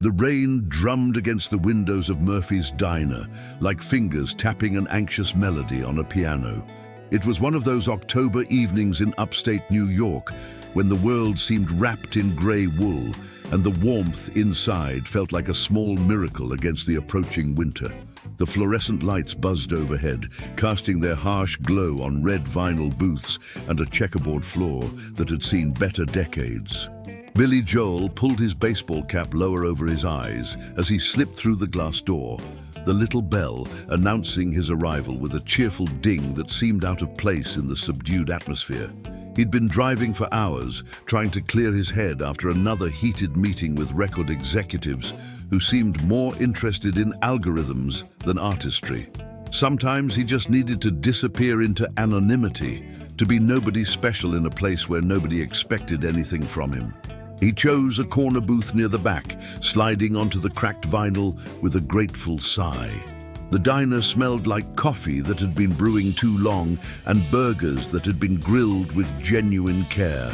The rain drummed against the windows of Murphy's diner, like fingers tapping an anxious melody on a piano. It was one of those October evenings in upstate New York when the world seemed wrapped in grey wool and the warmth inside felt like a small miracle against the approaching winter. The fluorescent lights buzzed overhead, casting their harsh glow on red vinyl booths and a checkerboard floor that had seen better decades. Billy Joel pulled his baseball cap lower over his eyes as he slipped through the glass door, the little bell announcing his arrival with a cheerful ding that seemed out of place in the subdued atmosphere. He'd been driving for hours, trying to clear his head after another heated meeting with record executives who seemed more interested in algorithms than artistry. Sometimes he just needed to disappear into anonymity, to be nobody special in a place where nobody expected anything from him. He chose a corner booth near the back, sliding onto the cracked vinyl with a grateful sigh. The diner smelled like coffee that had been brewing too long and burgers that had been grilled with genuine care.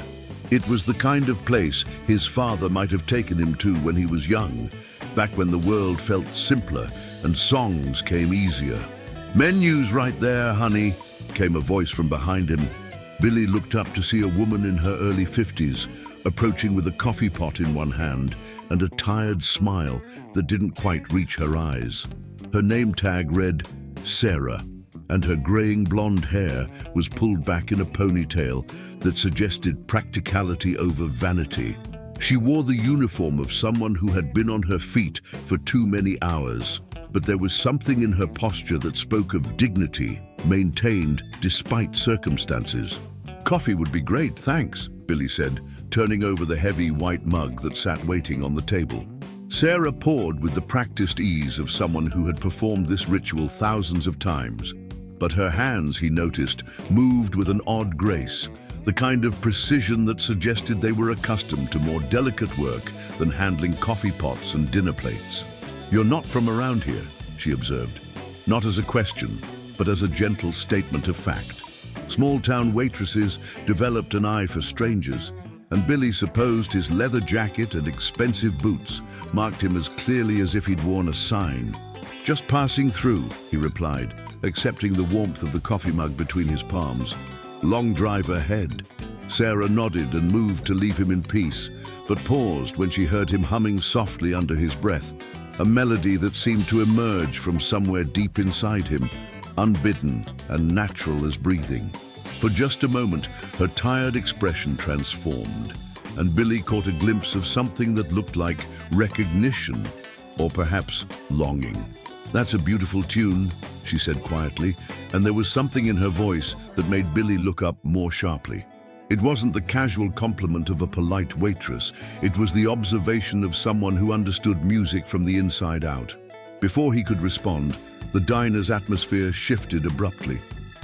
It was the kind of place his father might have taken him to when he was young, back when the world felt simpler and songs came easier. "Menus right there, honey," came a voice from behind him. Billy looked up to see a woman in her early 50s, approaching with a coffee pot in one hand and a tired smile that didn't quite reach her eyes. Her name tag read Sarah, and her graying blonde hair was pulled back in a ponytail that suggested practicality over vanity. She wore the uniform of someone who had been on her feet for too many hours, but there was something in her posture that spoke of dignity, maintained despite circumstances. "Coffee would be great, thanks," Billy said, turning over the heavy white mug that sat waiting on the table. Sarah poured with the practiced ease of someone who had performed this ritual thousands of times. But her hands, he noticed, moved with an odd grace, the kind of precision that suggested they were accustomed to more delicate work than handling coffee pots and dinner plates. "You're not from around here," she observed, not as a question, but as a gentle statement of fact. Small-town waitresses developed an eye for strangers, and Billy supposed his leather jacket and expensive boots marked him as clearly as if he'd worn a sign. "Just passing through," he replied, accepting the warmth of the coffee mug between his palms. "Long drive ahead." Sarah nodded and moved to leave him in peace, but paused when she heard him humming softly under his breath, a melody that seemed to emerge from somewhere deep inside him, unbidden and natural as breathing. For just a moment, her tired expression transformed, and Billy caught a glimpse of something that looked like recognition, or perhaps longing. "That's a beautiful tune," she said quietly, and there was something in her voice that made Billy look up more sharply. It wasn't the casual compliment of a polite waitress, it was the observation of someone who understood music from the inside out. Before he could respond, the diner's atmosphere shifted abruptly.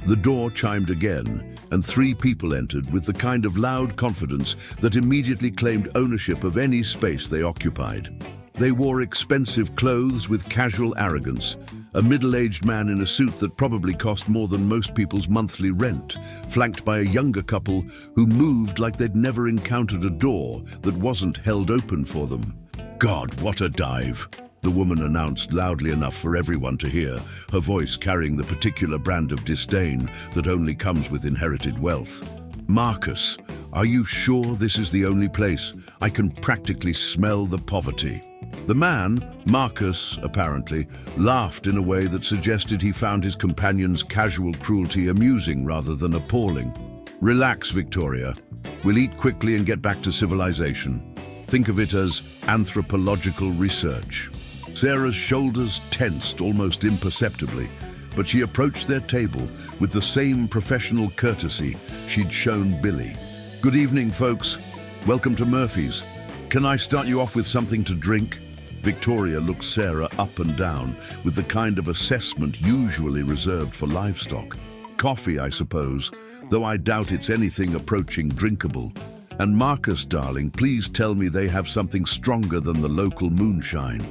The door chimed again, and 3 people entered with the kind of loud confidence that immediately claimed ownership of any space they occupied. They wore expensive clothes with casual arrogance, a middle-aged man in a suit that probably cost more than most people's monthly rent, flanked by a younger couple who moved like they'd never encountered a door that wasn't held open for them. "God, what a dive!" the woman announced loudly enough for everyone to hear, her voice carrying the particular brand of disdain that only comes with inherited wealth. "Marcus, are you sure this is the only place? I can practically smell the poverty." The man, Marcus apparently, laughed in a way that suggested he found his companion's casual cruelty amusing rather than appalling. "Relax, Victoria. We'll eat quickly and get back to civilization. Think of it as anthropological research." Sarah's shoulders tensed almost imperceptibly, but she approached their table with the same professional courtesy she'd shown Billy. "Good evening, folks. Welcome to Murphy's. Can I start you off with something to drink?" Victoria looked Sarah up and down with the kind of assessment usually reserved for livestock. "Coffee, I suppose, though I doubt it's anything approaching drinkable. And Marcus, darling, please tell me they have something stronger than the local moonshine."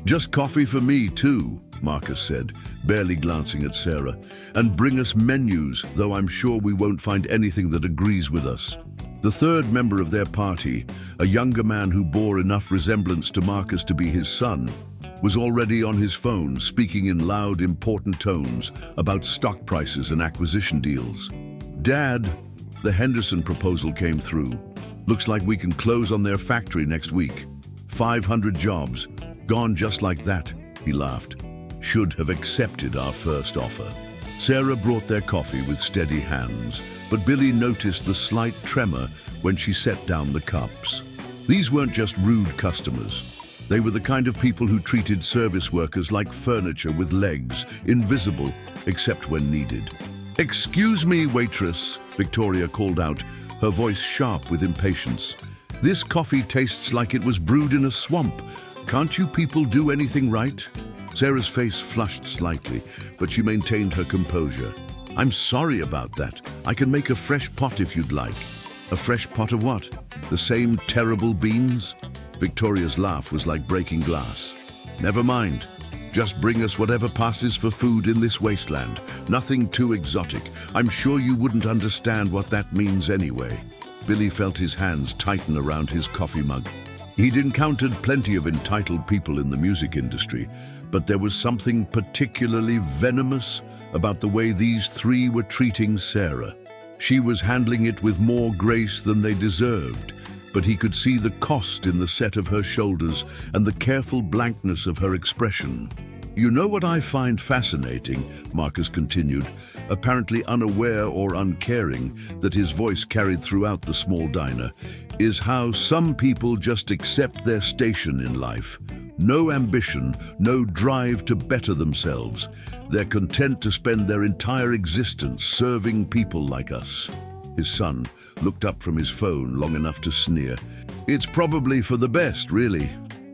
"Just coffee for me, too," Marcus said, barely glancing at Sarah. "And bring us menus, though I'm sure we won't find anything that agrees with us." The third member of their party, a younger man who bore enough resemblance to Marcus to be his son, was already on his phone speaking in loud, important tones about stock prices and acquisition deals. "Dad, the Henderson proposal came through. Looks like we can close on their factory next week. 500 jobs, gone just like that," he laughed. "Should have accepted our first offer." Sarah brought their coffee with steady hands, but Billy noticed the slight tremor when she set down the cups. These weren't just rude customers. They were the kind of people who treated service workers like furniture with legs, invisible except when needed. "Excuse me, waitress," Victoria called out, her voice sharp with impatience. "This coffee tastes like it was brewed in a swamp. Can't you people do anything right?" Sarah's face flushed slightly, but she maintained her composure. "I'm sorry about that. I can make a fresh pot if you'd like." "A fresh pot of what? The same terrible beans?" Victoria's laugh was like breaking glass. "Never mind. Just bring us whatever passes for food in this wasteland. Nothing too exotic. I'm sure you wouldn't understand what that means anyway." Billy felt his hands tighten around his coffee mug. He'd encountered plenty of entitled people in the music industry, but there was something particularly venomous about the way these three were treating Sarah. She was handling it with more grace than they deserved, but he could see the cost in the set of her shoulders and the careful blankness of her expression. "You know what I find fascinating," Marcus continued, apparently unaware or uncaring that his voice carried throughout the small diner, "is how some people just accept their station in life. No ambition, no drive to better themselves. They're content to spend their entire existence serving people like us." His son looked up from his phone long enough to sneer. "It's probably for the best, really.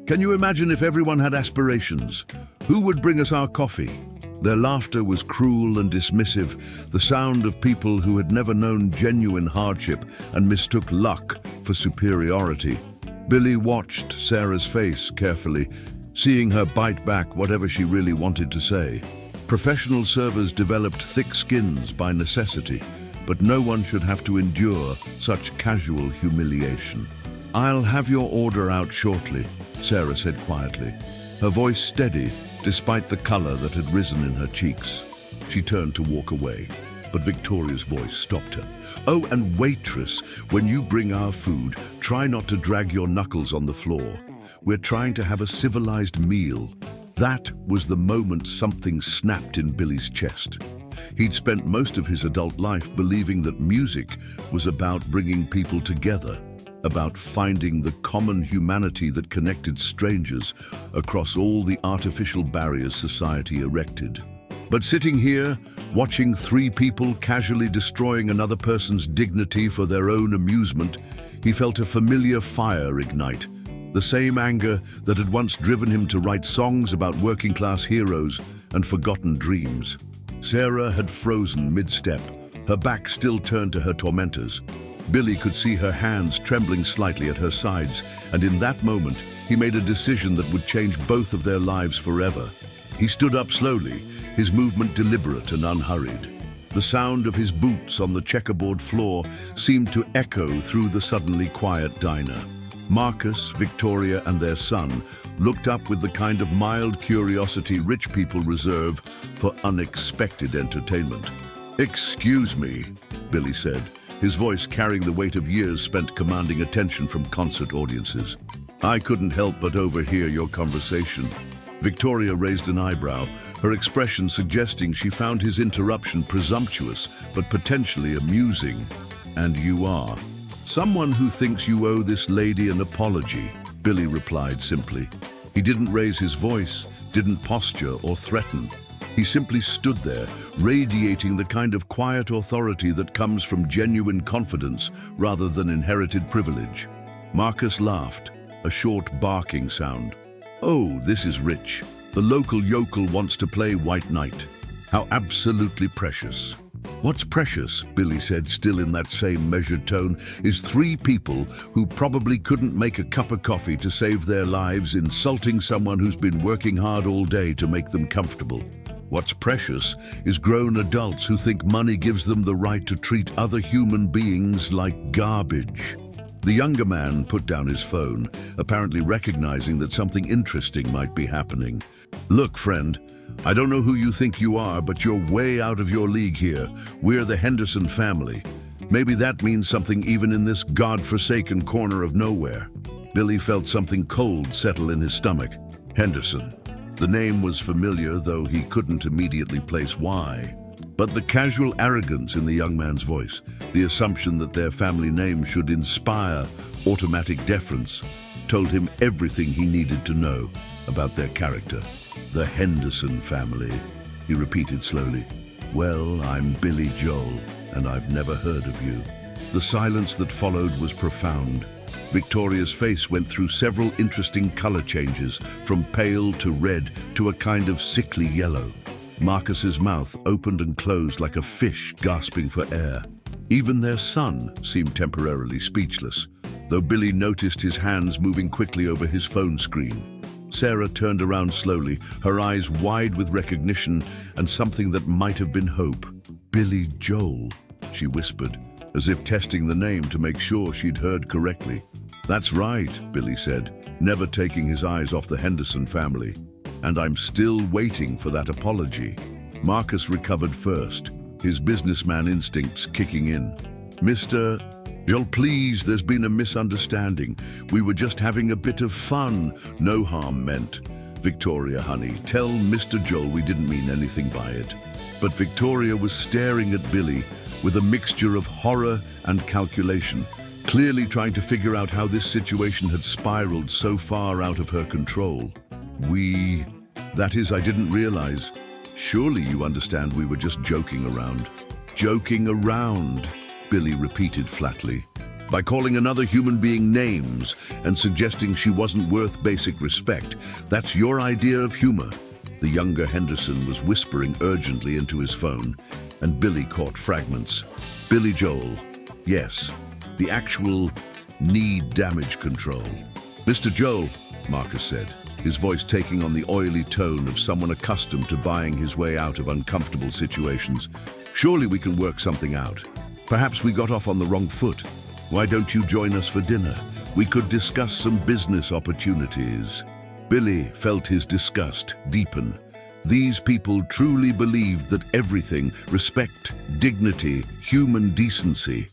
Can you imagine if everyone had aspirations? Who would bring us our coffee?" Their laughter was cruel and dismissive, the sound of people who had never known genuine hardship and mistook luck for superiority. Billy watched Sarah's face carefully, seeing her bite back whatever she really wanted to say. Professional servers developed thick skins by necessity, but no one should have to endure such casual humiliation. "I'll have your order out shortly," Sarah said quietly, her voice steady despite the color that had risen in her cheeks. She turned to walk away, but Victoria's voice stopped her. "Oh, and waitress, when you bring our food, try not to drag your knuckles on the floor. We're trying to have a civilized meal." That was the moment something snapped in Billy's chest. He'd spent most of his adult life believing that music was about bringing people together, about finding the common humanity that connected strangers across all the artificial barriers society erected. But sitting here, watching three people casually destroying another person's dignity for their own amusement, he felt a familiar fire ignite, the same anger that had once driven him to write songs about working-class heroes and forgotten dreams. Sarah had frozen mid-step, her back still turned to her tormentors. Billy could see her hands trembling slightly at her sides, and in that moment, he made a decision that would change both of their lives forever. He stood up slowly, his movement deliberate and unhurried. The sound of his boots on the checkerboard floor seemed to echo through the suddenly quiet diner. Marcus, Victoria, and their son looked up with the kind of mild curiosity rich people reserve for unexpected entertainment. "Excuse me," Billy said, his voice carrying the weight of years spent commanding attention from concert audiences. "I couldn't help but overhear your conversation." Victoria raised an eyebrow, her expression suggesting she found his interruption presumptuous but potentially amusing. "And you are someone who thinks you owe this lady an apology," Billy replied simply. He didn't raise his voice, didn't posture or threaten. He simply stood there, radiating the kind of quiet authority that comes from genuine confidence rather than inherited privilege. Marcus laughed, a short barking sound. "Oh, this is rich. The local yokel wants to play White Knight. How absolutely precious." "What's precious," Billy said, still in that same measured tone, "is three people who probably couldn't make a cup of coffee to save their lives insulting someone who's been working hard all day to make them comfortable. What's precious is grown adults who think money gives them the right to treat other human beings like garbage. The younger man put down his phone, apparently recognizing that something interesting might be happening. Look, friend, I don't know who you think you are, but you're way out of your league here. We're the Henderson family. Maybe that means something even in this godforsaken corner of nowhere. Billy felt something cold settle in his stomach. Henderson. The name was familiar, though he couldn't immediately place why. But the casual arrogance in the young man's voice, the assumption that their family name should inspire automatic deference, told him everything he needed to know about their character. The Henderson family, he repeated slowly. Well, I'm Billy Joel, and I've never heard of you. The silence that followed was profound. Victoria's face went through several interesting color changes, from pale to red to a kind of sickly yellow. Marcus's mouth opened and closed like a fish gasping for air. Even their son seemed temporarily speechless, though Billy noticed his hands moving quickly over his phone screen. Sarah turned around slowly, her eyes wide with recognition and something that might have been hope. Billy Joel, she whispered, as if testing the name to make sure she'd heard correctly. That's right, Billy said, never taking his eyes off the Henderson family. And I'm still waiting for that apology. Marcus recovered first, his businessman instincts kicking in. Mr. Joel, please, there's been a misunderstanding. We were just having a bit of fun. No harm meant. Victoria, honey, tell Mr. Joel we didn't mean anything by it. But Victoria was staring at Billy with a mixture of horror and calculation, clearly trying to figure out how this situation had spiraled so far out of her control. That is, I didn't realize. Surely you understand we were just joking around. Joking around, Billy repeated flatly. By calling another human being names and suggesting she wasn't worth basic respect, that's your idea of humor. The younger Henderson was whispering urgently into his phone, and Billy caught fragments. Billy Joel, yes, the actual need damage control. Mr. Joel, Marcus said, his voice taking on the oily tone of someone accustomed to buying his way out of uncomfortable situations. Surely we can work something out. Perhaps we got off on the wrong foot. Why don't you join us for dinner? We could discuss some business opportunities. Billy felt his disgust deepen. These people truly believed that everything, respect, dignity, human decency,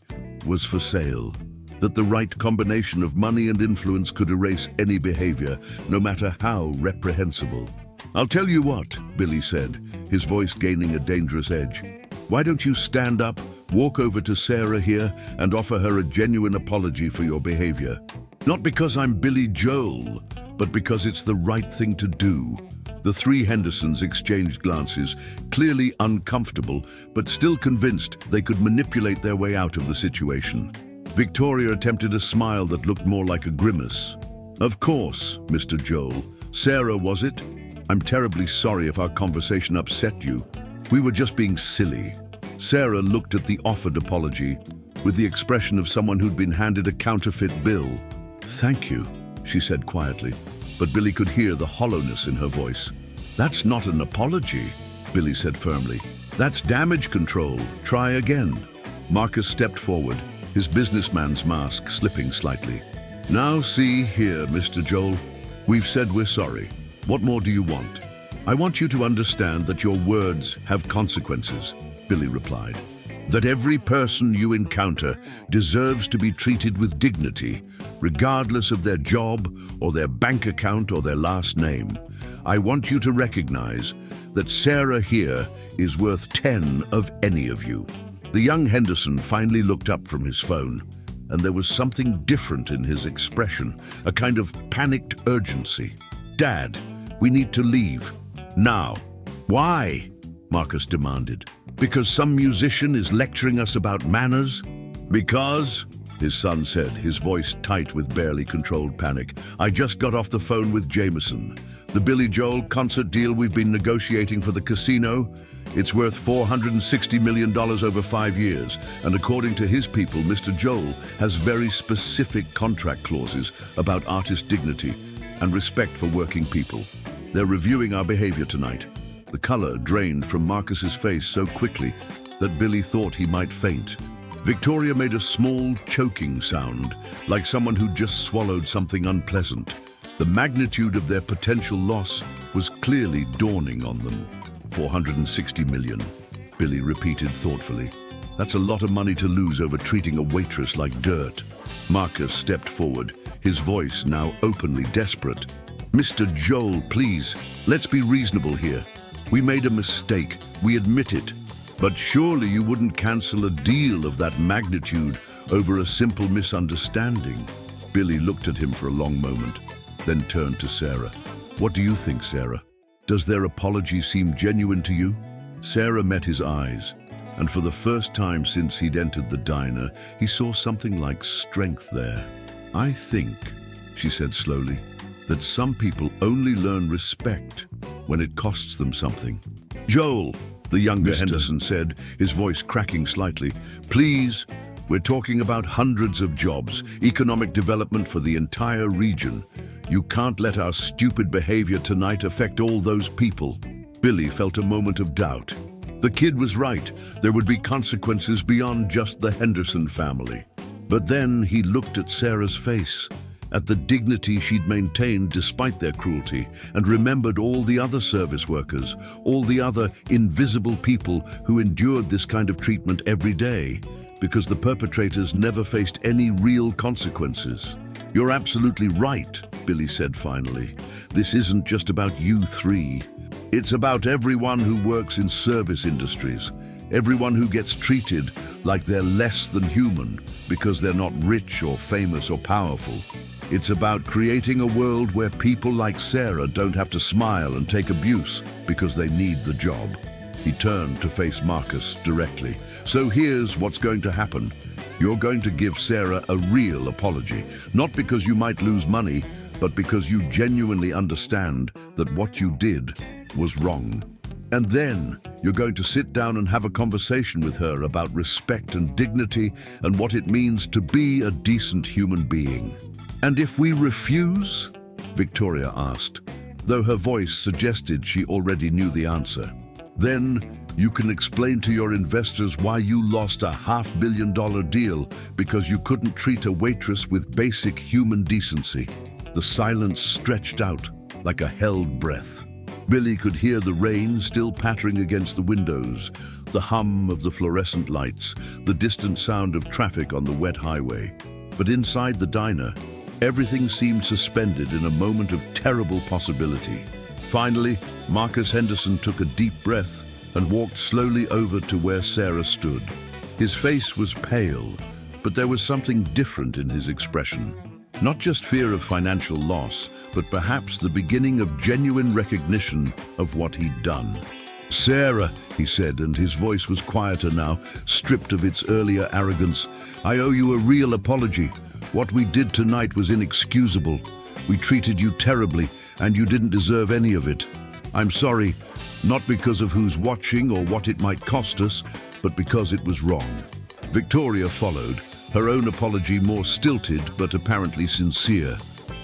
was for sale. That the right combination of money and influence could erase any behavior, no matter how reprehensible. I'll tell you what, Billy said, his voice gaining a dangerous edge. Why don't you stand up, walk over to Sarah here, and offer her a genuine apology for your behavior? Not because I'm Billy Joel, but because it's the right thing to do. The three Hendersons exchanged glances, clearly uncomfortable, but still convinced they could manipulate their way out of the situation. Victoria attempted a smile that looked more like a grimace. Of course, Mr. Joel. Sarah, was it? I'm terribly sorry if our conversation upset you. We were just being silly. Sarah looked at the offered apology with the expression of someone who'd been handed a counterfeit bill. Thank you, she said quietly, but Billy could hear the hollowness in her voice. That's not an apology, Billy said firmly. That's damage control. Try again. Marcus stepped forward, his businessman's mask slipping slightly. Now see here, Mr. Joel. We've said we're sorry. What more do you want? I want you to understand that your words have consequences, Billy replied. That every person you encounter deserves to be treated with dignity, regardless of their job or their bank account or their last name. I want you to recognize that Sarah here is worth 10 of any of you. The young Henderson finally looked up from his phone, and there was something different in his expression, a kind of panicked urgency. Dad, we need to leave. Now. Why? Marcus demanded. Because some musician is lecturing us about manners? Because, his son said, his voice tight with barely controlled panic, I just got off the phone with Jameson. The Billy Joel concert deal we've been negotiating for the casino, it's worth $460 million over 5 years, and according to his people, Mr. Joel has very specific contract clauses about artist dignity and respect for working people. They're reviewing our behavior tonight. The color drained from Marcus's face so quickly that Billy thought he might faint. Victoria made a small, choking sound, like someone who'd just swallowed something unpleasant. The magnitude of their potential loss was clearly dawning on them. 460 million, Billy repeated thoughtfully. That's a lot of money to lose over treating a waitress like dirt. Marcus stepped forward, his voice now openly desperate. Mr. Joel, please, let's be reasonable here. We made a mistake, we admit it. But surely you wouldn't cancel a deal of that magnitude over a simple misunderstanding. Billy looked at him for a long moment, then turned to Sarah. What do you think, Sarah? Does their apology seem genuine to you? Sarah met his eyes, and for the first time since he'd entered the diner, he saw something like strength there. I think, she said slowly, that some people only learn respect when it costs them something. Joel, the younger Henderson said, his voice cracking slightly, please, we're talking about hundreds of jobs, economic development for the entire region. You can't let our stupid behavior tonight affect all those people. Billy felt a moment of doubt. The kid was right. There would be consequences beyond just the Henderson family. But then he looked at Sarah's face, at the dignity she'd maintained despite their cruelty, and remembered all the other service workers, all the other invisible people who endured this kind of treatment every day, because the perpetrators never faced any real consequences. You're absolutely right, Billy said finally. This isn't just about you three. It's about everyone who works in service industries, everyone who gets treated like they're less than human because they're not rich or famous or powerful. It's about creating a world where people like Sarah don't have to smile and take abuse because they need the job. He turned to face Marcus directly. So here's what's going to happen. You're going to give Sarah a real apology, not because you might lose money, but because you genuinely understand that what you did was wrong. And then you're going to sit down and have a conversation with her about respect and dignity and what it means to be a decent human being. And if we refuse? Victoria asked, though her voice suggested she already knew the answer. Then you can explain to your investors why you lost a $500 million deal because you couldn't treat a waitress with basic human decency. The silence stretched out like a held breath. Billy could hear the rain still pattering against the windows, the hum of the fluorescent lights, the distant sound of traffic on the wet highway. But inside the diner, everything seemed suspended in a moment of terrible possibility. Finally, Marcus Henderson took a deep breath and walked slowly over to where Sarah stood. His face was pale, but there was something different in his expression. Not just fear of financial loss, but perhaps the beginning of genuine recognition of what he'd done. Sarah, he said, and his voice was quieter now, stripped of its earlier arrogance, I owe you a real apology. What we did tonight was inexcusable. We treated you terribly, and you didn't deserve any of it. I'm sorry, not because of who's watching or what it might cost us, but because it was wrong. Victoria followed, her own apology more stilted but apparently sincere.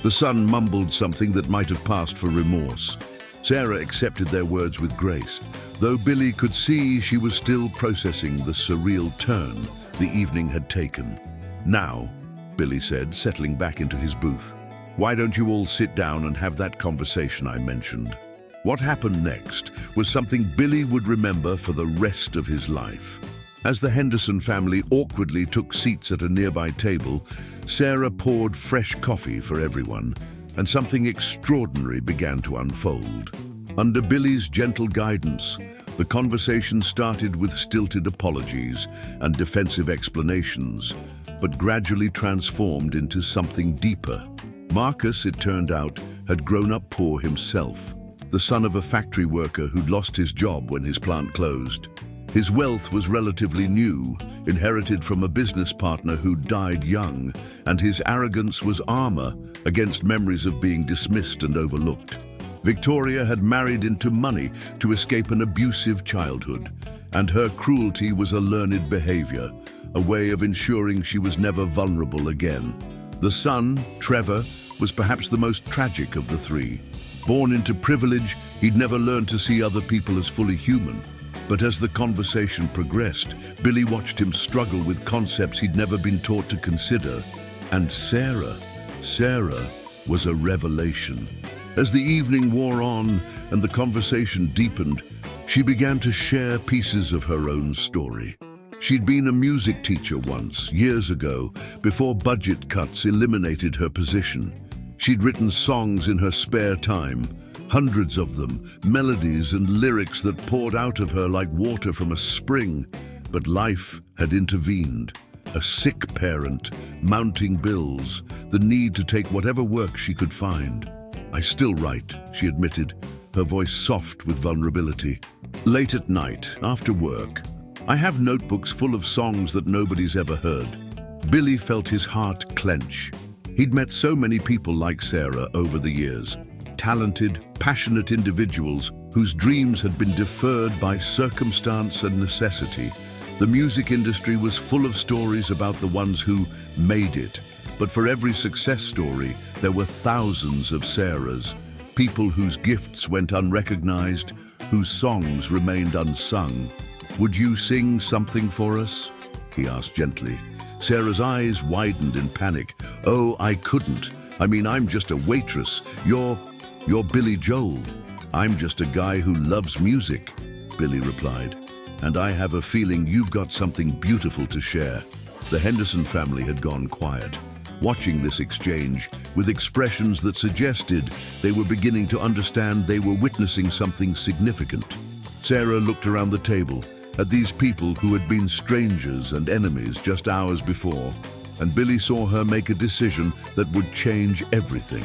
The son mumbled something that might have passed for remorse. Sarah accepted their words with grace, though Billy could see she was still processing the surreal turn the evening had taken. Now, Billy said, settling back into his booth, why don't you all sit down and have that conversation I mentioned? What happened next was something Billy would remember for the rest of his life. As the Henderson family awkwardly took seats at a nearby table, Sarah poured fresh coffee for everyone, and something extraordinary began to unfold. Under Billy's gentle guidance, the conversation started with stilted apologies and defensive explanations, but gradually transformed into something deeper. Marcus, it turned out, had grown up poor himself, the son of a factory worker who'd lost his job when his plant closed. His wealth was relatively new, inherited from a business partner who died young, and his arrogance was armor against memories of being dismissed and overlooked. Victoria had married into money to escape an abusive childhood, and her cruelty was a learned behavior, a way of ensuring she was never vulnerable again. The son, Trevor, was perhaps the most tragic of the three. Born into privilege, he'd never learned to see other people as fully human. But as the conversation progressed, Billy watched him struggle with concepts he'd never been taught to consider. And Sarah was a revelation. As the evening wore on and the conversation deepened, she began to share pieces of her own story. She'd been a music teacher once, years ago, before budget cuts eliminated her position. She'd written songs in her spare time, hundreds of them, melodies and lyrics that poured out of her like water from a spring. But life had intervened. A sick parent, mounting bills, the need to take whatever work she could find. "I still write," she admitted, her voice soft with vulnerability. "Late at night, after work, I have notebooks full of songs that nobody's ever heard." Billy felt his heart clench. He'd met so many people like Sarah over the years, talented, passionate individuals whose dreams had been deferred by circumstance and necessity. The music industry was full of stories about the ones who made it. But for every success story, there were thousands of Sarahs, people whose gifts went unrecognized, whose songs remained unsung. "Would you sing something for us?" he asked gently. Sarah's eyes widened in panic. "Oh, I couldn't. I mean, I'm just a waitress. You're Billy Joel." "I'm just a guy who loves music," Billy replied. "And I have a feeling you've got something beautiful to share." The Henderson family had gone quiet, watching this exchange with expressions that suggested they were beginning to understand they were witnessing something significant. Sarah looked around the table at these people who had been strangers and enemies just hours before, and Billy saw her make a decision that would change everything.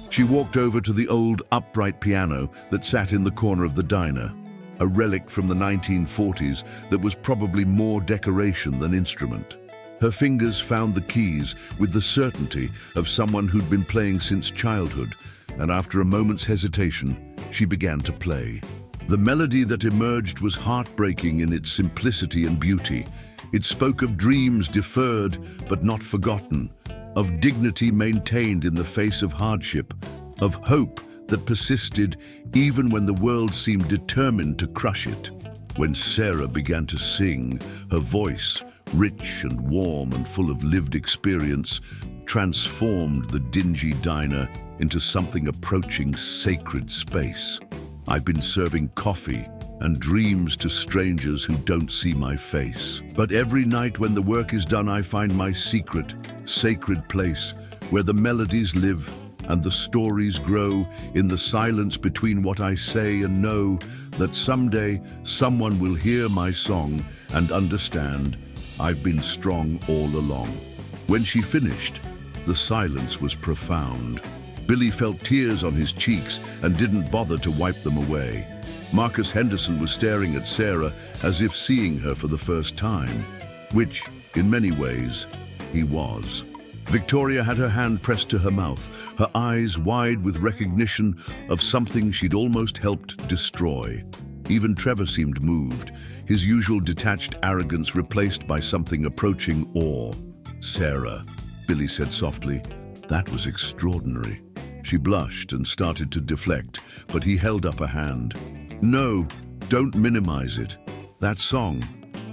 She walked over to the old upright piano that sat in the corner of the diner, a relic from the 1940s that was probably more decoration than instrument. Her fingers found the keys with the certainty of someone who'd been playing since childhood, and after a moment's hesitation, she began to play. The melody that emerged was heartbreaking in its simplicity and beauty. It spoke of dreams deferred but not forgotten, of dignity maintained in the face of hardship, of hope that persisted even when the world seemed determined to crush it. When Sarah began to sing, her voice, rich and warm and full of lived experience, transformed the dingy diner into something approaching sacred space. "I've been serving coffee and dreams to strangers who don't see my face. But every night when the work is done, I find my secret, sacred place where the melodies live and the stories grow in the silence between what I say and know that someday someone will hear my song and understand I've been strong all along." When she finished, the silence was profound. Billy felt tears on his cheeks and didn't bother to wipe them away. Marcus Henderson was staring at Sarah as if seeing her for the first time, which, in many ways, he was. Victoria had her hand pressed to her mouth, her eyes wide with recognition of something she'd almost helped destroy. Even Trevor seemed moved, his usual detached arrogance replaced by something approaching awe. "Sarah," Billy said softly, "that was extraordinary." She blushed and started to deflect, but he held up a hand. "No, don't minimize it. That song,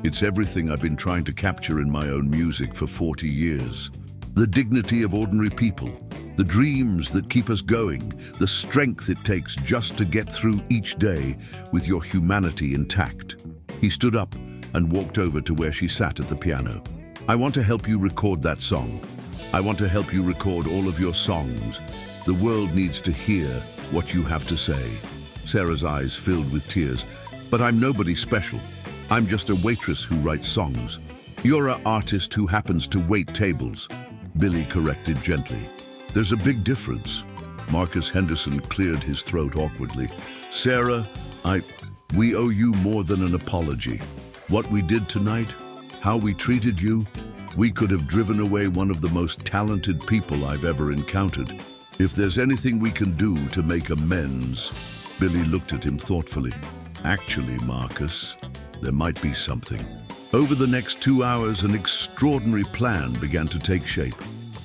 it's everything I've been trying to capture in my own music for 40 years. The dignity of ordinary people, the dreams that keep us going, the strength it takes just to get through each day with your humanity intact." He stood up and walked over to where she sat at the piano. "I want to help you record that song. I want to help you record all of your songs. The world needs to hear what you have to say." Sarah's eyes filled with tears. "But I'm nobody special. I'm just a waitress who writes songs." "You're an artist who happens to wait tables," Billy corrected gently. "There's a big difference." Marcus Henderson cleared his throat awkwardly. "Sarah, we owe you more than an apology. What we did tonight, how we treated you, we could have driven away one of the most talented people I've ever encountered. If there's anything we can do to make amends..." Billy looked at him thoughtfully. "Actually, Marcus, there might be something." Over the next 2 hours, an extraordinary plan began to take shape.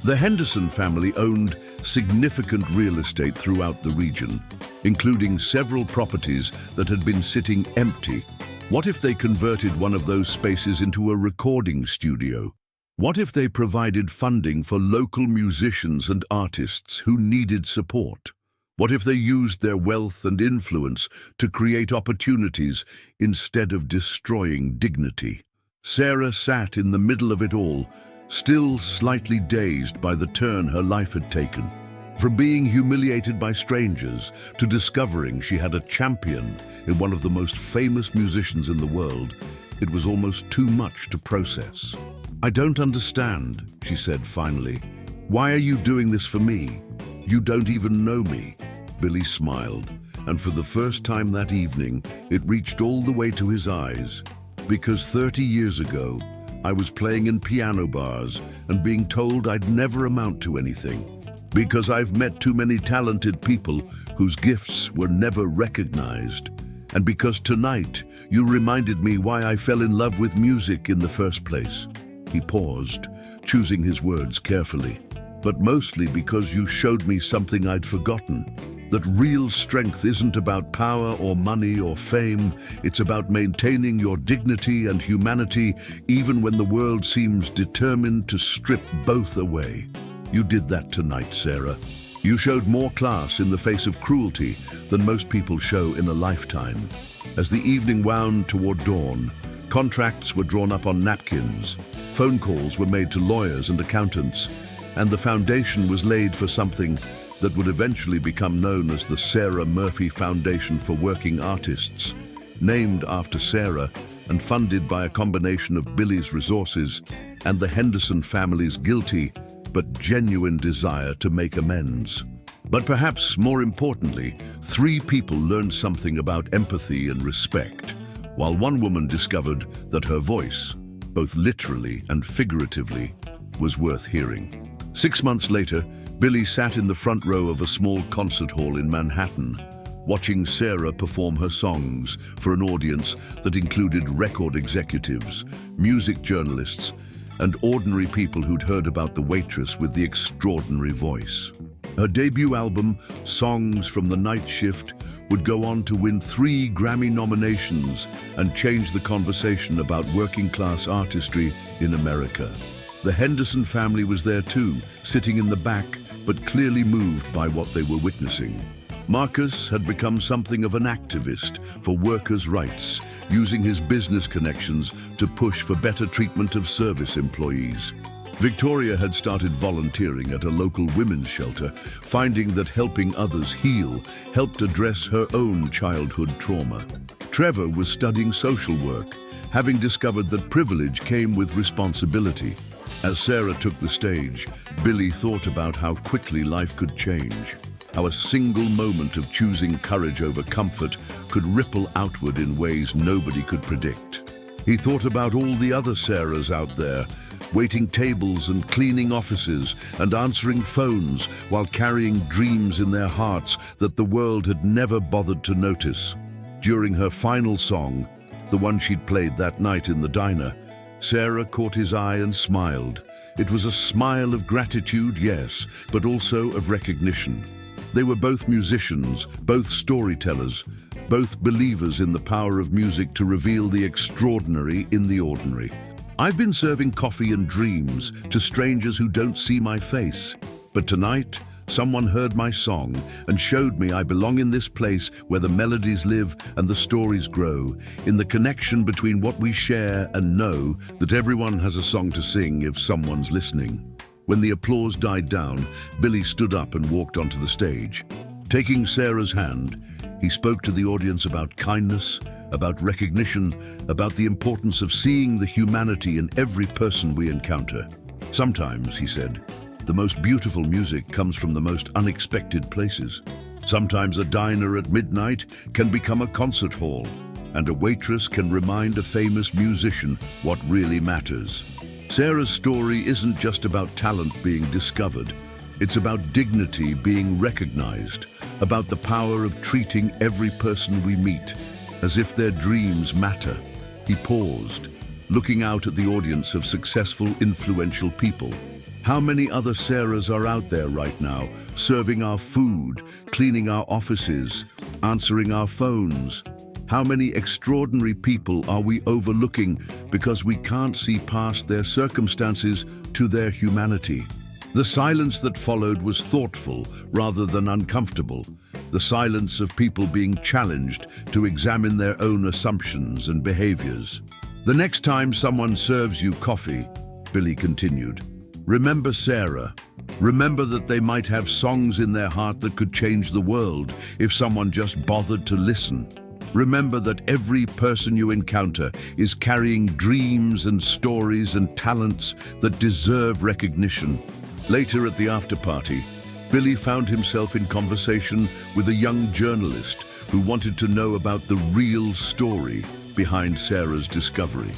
The Henderson family owned significant real estate throughout the region, including several properties that had been sitting empty. What if they converted one of those spaces into a recording studio? What if they provided funding for local musicians and artists who needed support? What if they used their wealth and influence to create opportunities instead of destroying dignity? Sarah sat in the middle of it all, still slightly dazed by the turn her life had taken. From being humiliated by strangers to discovering she had a champion in one of the most famous musicians in the world, it was almost too much to process. "I don't understand," she said finally. "Why are you doing this for me? You don't even know me." Billy smiled, and for the first time that evening, it reached all the way to his eyes. "Because 30 years ago, I was playing in piano bars and being told I'd never amount to anything. Because I've met too many talented people whose gifts were never recognized. And because tonight you reminded me why I fell in love with music in the first place." He paused, choosing his words carefully. "But mostly because you showed me something I'd forgotten. That real strength isn't about power or money or fame. It's about maintaining your dignity and humanity even when the world seems determined to strip both away. You did that tonight, Sarah. You showed more class in the face of cruelty than most people show in a lifetime." As the evening wound toward dawn, contracts were drawn up on napkins, phone calls were made to lawyers and accountants, and the foundation was laid for something that would eventually become known as the Sarah Murphy Foundation for Working Artists, named after Sarah and funded by a combination of Billy's resources and the Henderson family's guilty but genuine desire to make amends. But perhaps more importantly, 3 people learned something about empathy and respect, while one woman discovered that her voice, both literally and figuratively, was worth hearing. 6 months later, Billy sat in the front row of a small concert hall in Manhattan, watching Sarah perform her songs for an audience that included record executives, music journalists, and ordinary people who'd heard about the waitress with the extraordinary voice. Her debut album, Songs from the Night Shift, would go on to win 3 Grammy nominations and change the conversation about working-class artistry in America. The Henderson family was there too, sitting in the back, but clearly moved by what they were witnessing. Marcus had become something of an activist for workers' rights, using his business connections to push for better treatment of service employees. Victoria had started volunteering at a local women's shelter, finding that helping others heal helped address her own childhood trauma. Trevor was studying social work, having discovered that privilege came with responsibility. As Sarah took the stage, Billy thought about how quickly life could change, how a single moment of choosing courage over comfort could ripple outward in ways nobody could predict. He thought about all the other Sarahs out there, waiting tables and cleaning offices and answering phones while carrying dreams in their hearts that the world had never bothered to notice. During her final song, the one she'd played that night in the diner, Sarah caught his eye and smiled. It was a smile of gratitude, yes, but also of recognition. They were both musicians, both storytellers, both believers in the power of music to reveal the extraordinary in the ordinary. I've been serving coffee and dreams to strangers who don't see my face, but tonight, someone heard my song and showed me I belong in this place where the melodies live and the stories grow, in the connection between what we share and know that everyone has a song to sing if someone's listening. When the applause died down, Billy stood up and walked onto the stage. Taking Sarah's hand, he spoke to the audience about kindness, about recognition, about the importance of seeing the humanity in every person we encounter. Sometimes, he said, the most beautiful music comes from the most unexpected places. Sometimes a diner at midnight can become a concert hall, and a waitress can remind a famous musician what really matters. Sarah's story isn't just about talent being discovered. It's about dignity being recognized, about the power of treating every person we meet as if their dreams matter. He paused, looking out at the audience of successful, influential people. How many other Sarahs are out there right now, serving our food, cleaning our offices, answering our phones? How many extraordinary people are we overlooking because we can't see past their circumstances to their humanity? The silence that followed was thoughtful rather than uncomfortable. The silence of people being challenged to examine their own assumptions and behaviors. The next time someone serves you coffee, Billy continued, remember Sarah. Remember that they might have songs in their heart that could change the world if someone just bothered to listen. Remember that every person you encounter is carrying dreams and stories and talents that deserve recognition. Later at the after-party, Billy found himself in conversation with a young journalist who wanted to know about the real story behind Sarah's discovery.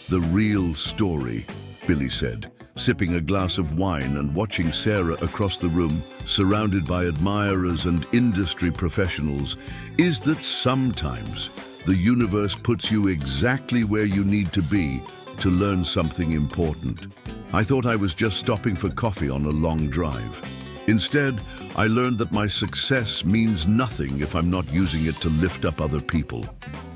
The real story, Billy said, sipping a glass of wine and watching Sarah across the room, surrounded by admirers and industry professionals, is that sometimes the universe puts you exactly where you need to be to learn something important. I thought I was just stopping for coffee on a long drive. Instead, I learned that my success means nothing if I'm not using it to lift up other people.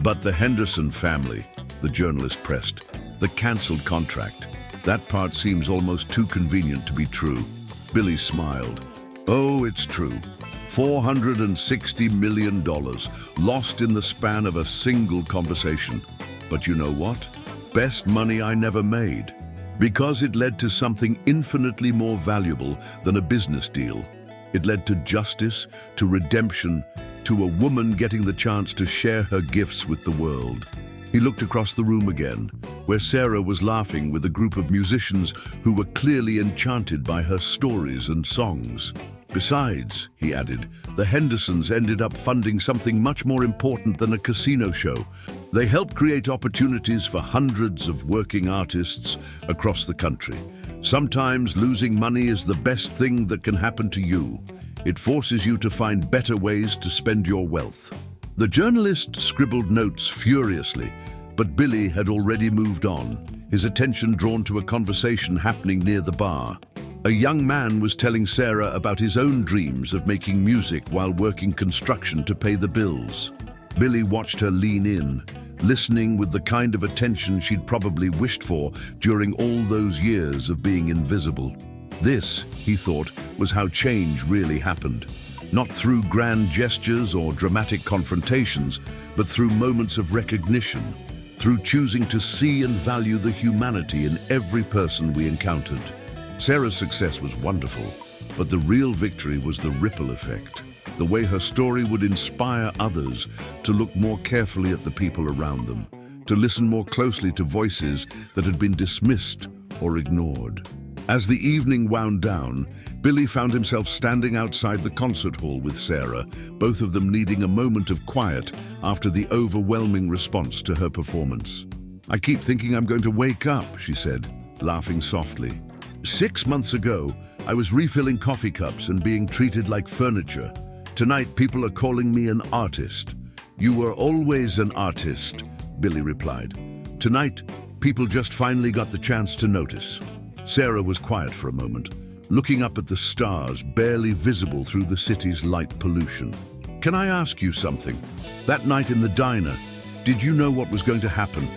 But the Henderson family, the journalist pressed, the cancelled contract, that part seems almost too convenient to be true. Billy smiled. Oh, it's true. $460 million lost in the span of a single conversation. But you know what? Best money I never made. Because it led to something infinitely more valuable than a business deal. It led to justice, to redemption, to a woman getting the chance to share her gifts with the world. He looked across the room again, where Sarah was laughing with a group of musicians who were clearly enchanted by her stories and songs. Besides, he added, the Hendersons ended up funding something much more important than a casino show. They helped create opportunities for hundreds of working artists across the country. Sometimes losing money is the best thing that can happen to you. It forces you to find better ways to spend your wealth. The journalist scribbled notes furiously, but Billy had already moved on, his attention drawn to a conversation happening near the bar. A young man was telling Sarah about his own dreams of making music while working construction to pay the bills. Billy watched her lean in, listening with the kind of attention she'd probably wished for during all those years of being invisible. This, he thought, was how change really happened. Not through grand gestures or dramatic confrontations, but through moments of recognition, through choosing to see and value the humanity in every person we encountered. Sarah's success was wonderful, but the real victory was the ripple effect, the way her story would inspire others to look more carefully at the people around them, to listen more closely to voices that had been dismissed or ignored. As the evening wound down, Billy found himself standing outside the concert hall with Sarah, both of them needing a moment of quiet after the overwhelming response to her performance. I keep thinking I'm going to wake up, she said, laughing softly. 6 months ago, I was refilling coffee cups and being treated like furniture. Tonight, people are calling me an artist. You were always an artist, Billy replied. Tonight, people just finally got the chance to notice. Sarah was quiet for a moment, looking up at the stars barely visible through the city's light pollution. Can I ask you something? That night in the diner, did you know what was going to happen?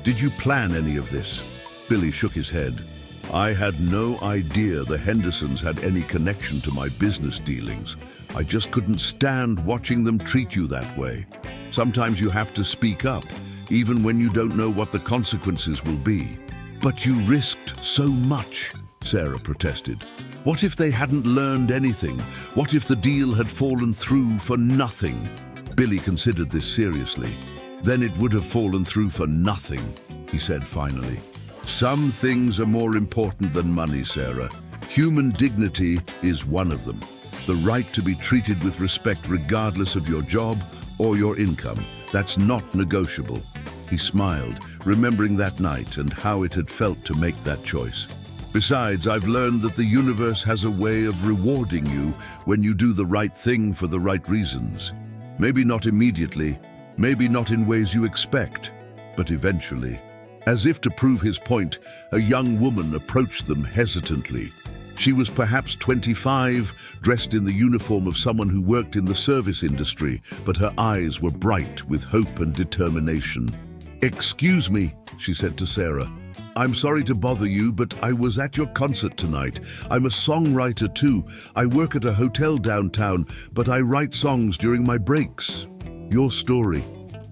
Did you plan any of this? Billy shook his head. I had no idea the Hendersons had any connection to my business dealings. I just couldn't stand watching them treat you that way. Sometimes you have to speak up, even when you don't know what the consequences will be. But you risked so much, Sarah protested. What if they hadn't learned anything? What if the deal had fallen through for nothing? Billy considered this seriously. Then it would have fallen through for nothing, he said finally. Some things are more important than money, Sarah. Human dignity is one of them. The right to be treated with respect regardless of your job or your income. That's not negotiable. He smiled, remembering that night and how it had felt to make that choice. Besides, I've learned that the universe has a way of rewarding you when you do the right thing for the right reasons. Maybe not immediately, maybe not in ways you expect, but eventually. As if to prove his point, a young woman approached them hesitantly. She was perhaps 25, dressed in the uniform of someone who worked in the service industry, but her eyes were bright with hope and determination. "Excuse me," she said to Sarah. "I'm sorry to bother you, but I was at your concert tonight. I'm a songwriter too. I work at a hotel downtown, but I write songs during my breaks. Your story.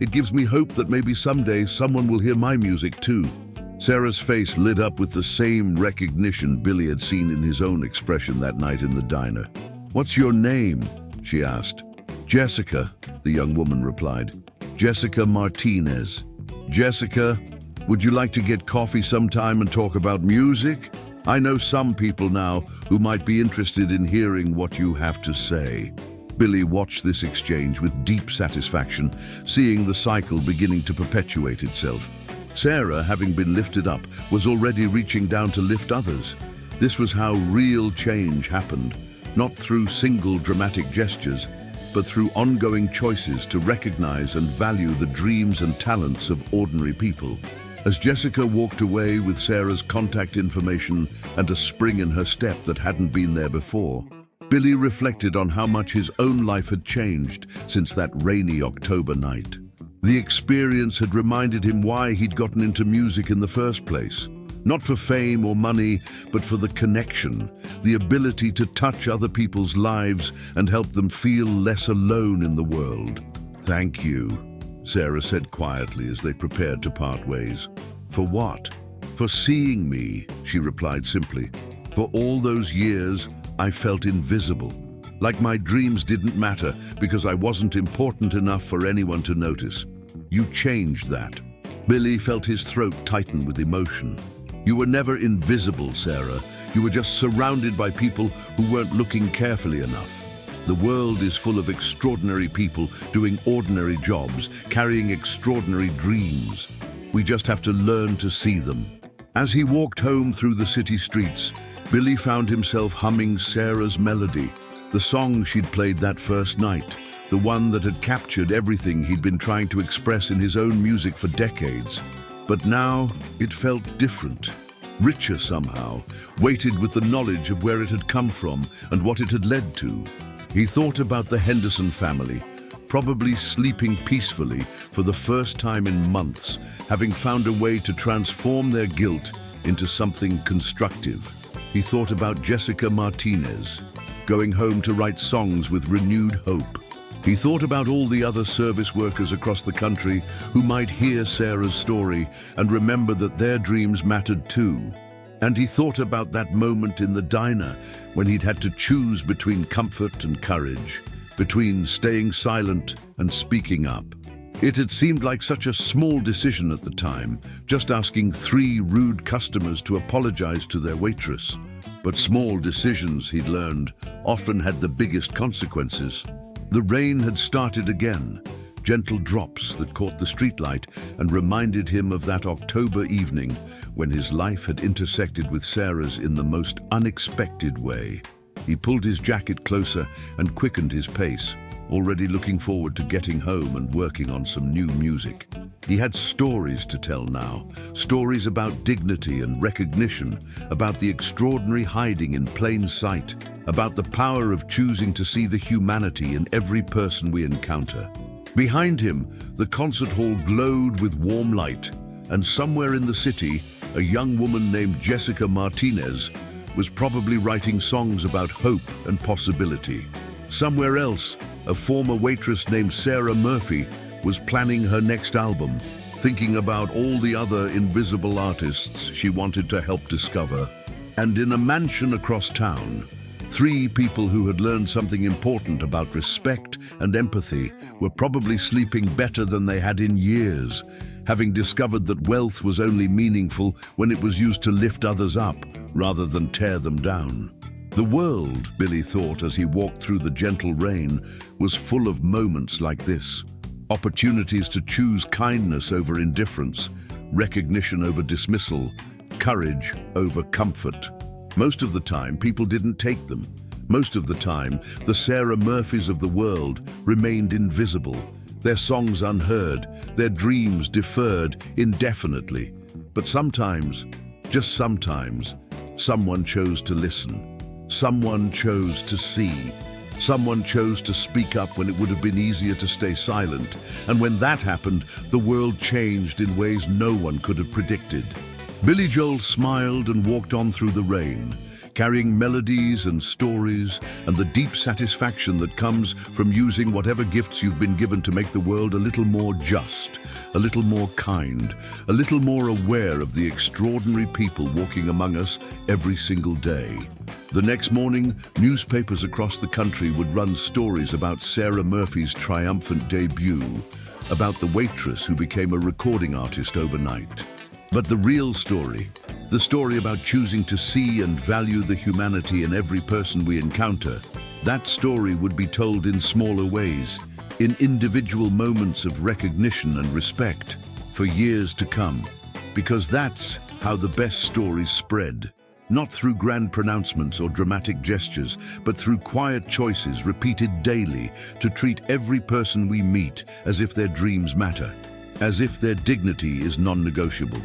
It gives me hope that maybe someday someone will hear my music too." Sarah's face lit up with the same recognition Billy had seen in his own expression that night in the diner. "What's your name?" she asked. "Jessica," the young woman replied. "Jessica Martinez." "Jessica, would you like to get coffee sometime and talk about music? I know some people now who might be interested in hearing what you have to say." Billy watched this exchange with deep satisfaction, seeing the cycle beginning to perpetuate itself. Sarah, having been lifted up, was already reaching down to lift others. This was how real change happened, not through single dramatic gestures, but through ongoing choices to recognize and value the dreams and talents of ordinary people. As Jessica walked away with Sarah's contact information and a spring in her step that hadn't been there before, Billy reflected on how much his own life had changed since that rainy October night. The experience had reminded him why he'd gotten into music in the first place. Not for fame or money, but for the connection, the ability to touch other people's lives and help them feel less alone in the world. "Thank you," Sarah said quietly as they prepared to part ways. "For what?" "For seeing me," she replied simply. "For all those years, I felt invisible. Like my dreams didn't matter because I wasn't important enough for anyone to notice. You changed that." Billy felt his throat tighten with emotion. "You were never invisible, Sarah. You were just surrounded by people who weren't looking carefully enough. The world is full of extraordinary people doing ordinary jobs, carrying extraordinary dreams. We just have to learn to see them." As he walked home through the city streets, Billy found himself humming Sarah's melody, the song she'd played that first night, the one that had captured everything he'd been trying to express in his own music for decades. But now it felt different, richer somehow, weighted with the knowledge of where it had come from and what it had led to. He thought about the Henderson family, probably sleeping peacefully for the first time in months, having found a way to transform their guilt into something constructive. He thought about Jessica Martinez, going home to write songs with renewed hope. He thought about all the other service workers across the country who might hear Sarah's story and remember that their dreams mattered too. And he thought about that moment in the diner when he'd had to choose between comfort and courage, between staying silent and speaking up. It had seemed like such a small decision at the time, just asking 3 rude customers to apologize to their waitress. But small decisions, he'd learned, often had the biggest consequences. The rain had started again, gentle drops that caught the streetlight and reminded him of that October evening when his life had intersected with Sarah's in the most unexpected way. He pulled his jacket closer and quickened his pace, already looking forward to getting home and working on some new music. He had stories to tell now, stories about dignity and recognition, about the extraordinary hiding in plain sight, about the power of choosing to see the humanity in every person we encounter. Behind him, the concert hall glowed with warm light, and somewhere in the city, a young woman named Jessica Martinez was probably writing songs about hope and possibility. Somewhere else, a former waitress named Sarah Murphy was planning her next album, thinking about all the other invisible artists she wanted to help discover. And in a mansion across town, 3 people who had learned something important about respect and empathy were probably sleeping better than they had in years, having discovered that wealth was only meaningful when it was used to lift others up rather than tear them down. The world, Billy thought as he walked through the gentle rain, was full of moments like this. Opportunities to choose kindness over indifference, recognition over dismissal, courage over comfort. Most of the time, people didn't take them. Most of the time, the Sarah Murphys of the world remained invisible, their songs unheard, their dreams deferred indefinitely. But sometimes, just sometimes, someone chose to listen. Someone chose to see. Someone chose to speak up when it would have been easier to stay silent. And when that happened, the world changed in ways no one could have predicted. Billy Joel smiled and walked on through the rain, carrying melodies and stories and the deep satisfaction that comes from using whatever gifts you've been given to make the world a little more just, a little more kind, a little more aware of the extraordinary people walking among us every single day. The next morning, newspapers across the country would run stories about Sarah Murphy's triumphant debut, about the waitress who became a recording artist overnight. But the real story, the story about choosing to see and value the humanity in every person we encounter, that story would be told in smaller ways, in individual moments of recognition and respect, for years to come. Because that's how the best stories spread. Not through grand pronouncements or dramatic gestures, but through quiet choices repeated daily to treat every person we meet as if their dreams matter, as if their dignity is non-negotiable,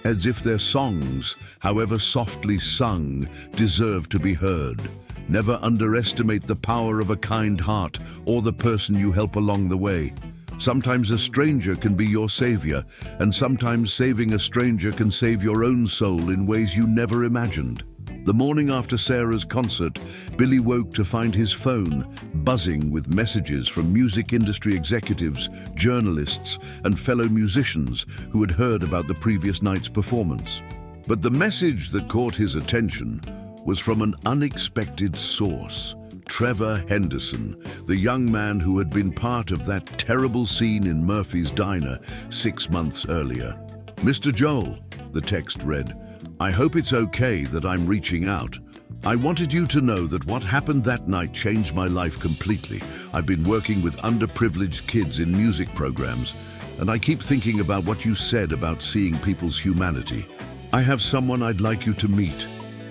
as if their songs, however softly sung, deserve to be heard. Never underestimate the power of a kind heart or the person you help along the way. Sometimes a stranger can be your savior, and sometimes saving a stranger can save your own soul in ways you never imagined. The morning after Sarah's concert, Billy woke to find his phone buzzing with messages from music industry executives, journalists, and fellow musicians who had heard about the previous night's performance. But the message that caught his attention was from an unexpected source. Trevor Henderson, the young man who had been part of that terrible scene in Murphy's diner 6 months earlier. "Mr. Joel," the text read, "I hope it's okay that I'm reaching out. I wanted you to know that what happened that night changed my life completely. I've been working with underprivileged kids in music programs, and I keep thinking about what you said about seeing people's humanity. I have someone I'd like you to meet."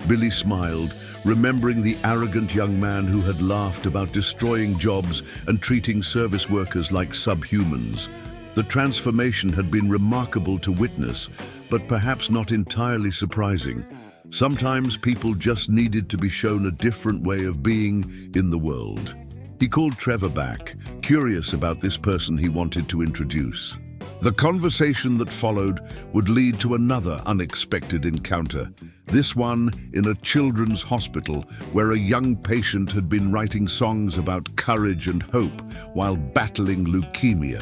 Billy smiled, remembering the arrogant young man who had laughed about destroying jobs and treating service workers like subhumans. The transformation had been remarkable to witness, but perhaps not entirely surprising. Sometimes people just needed to be shown a different way of being in the world. He called Trevor back, curious about this person he wanted to introduce. The conversation that followed would lead to another unexpected encounter, this one in a children's hospital where a young patient had been writing songs about courage and hope while battling leukemia.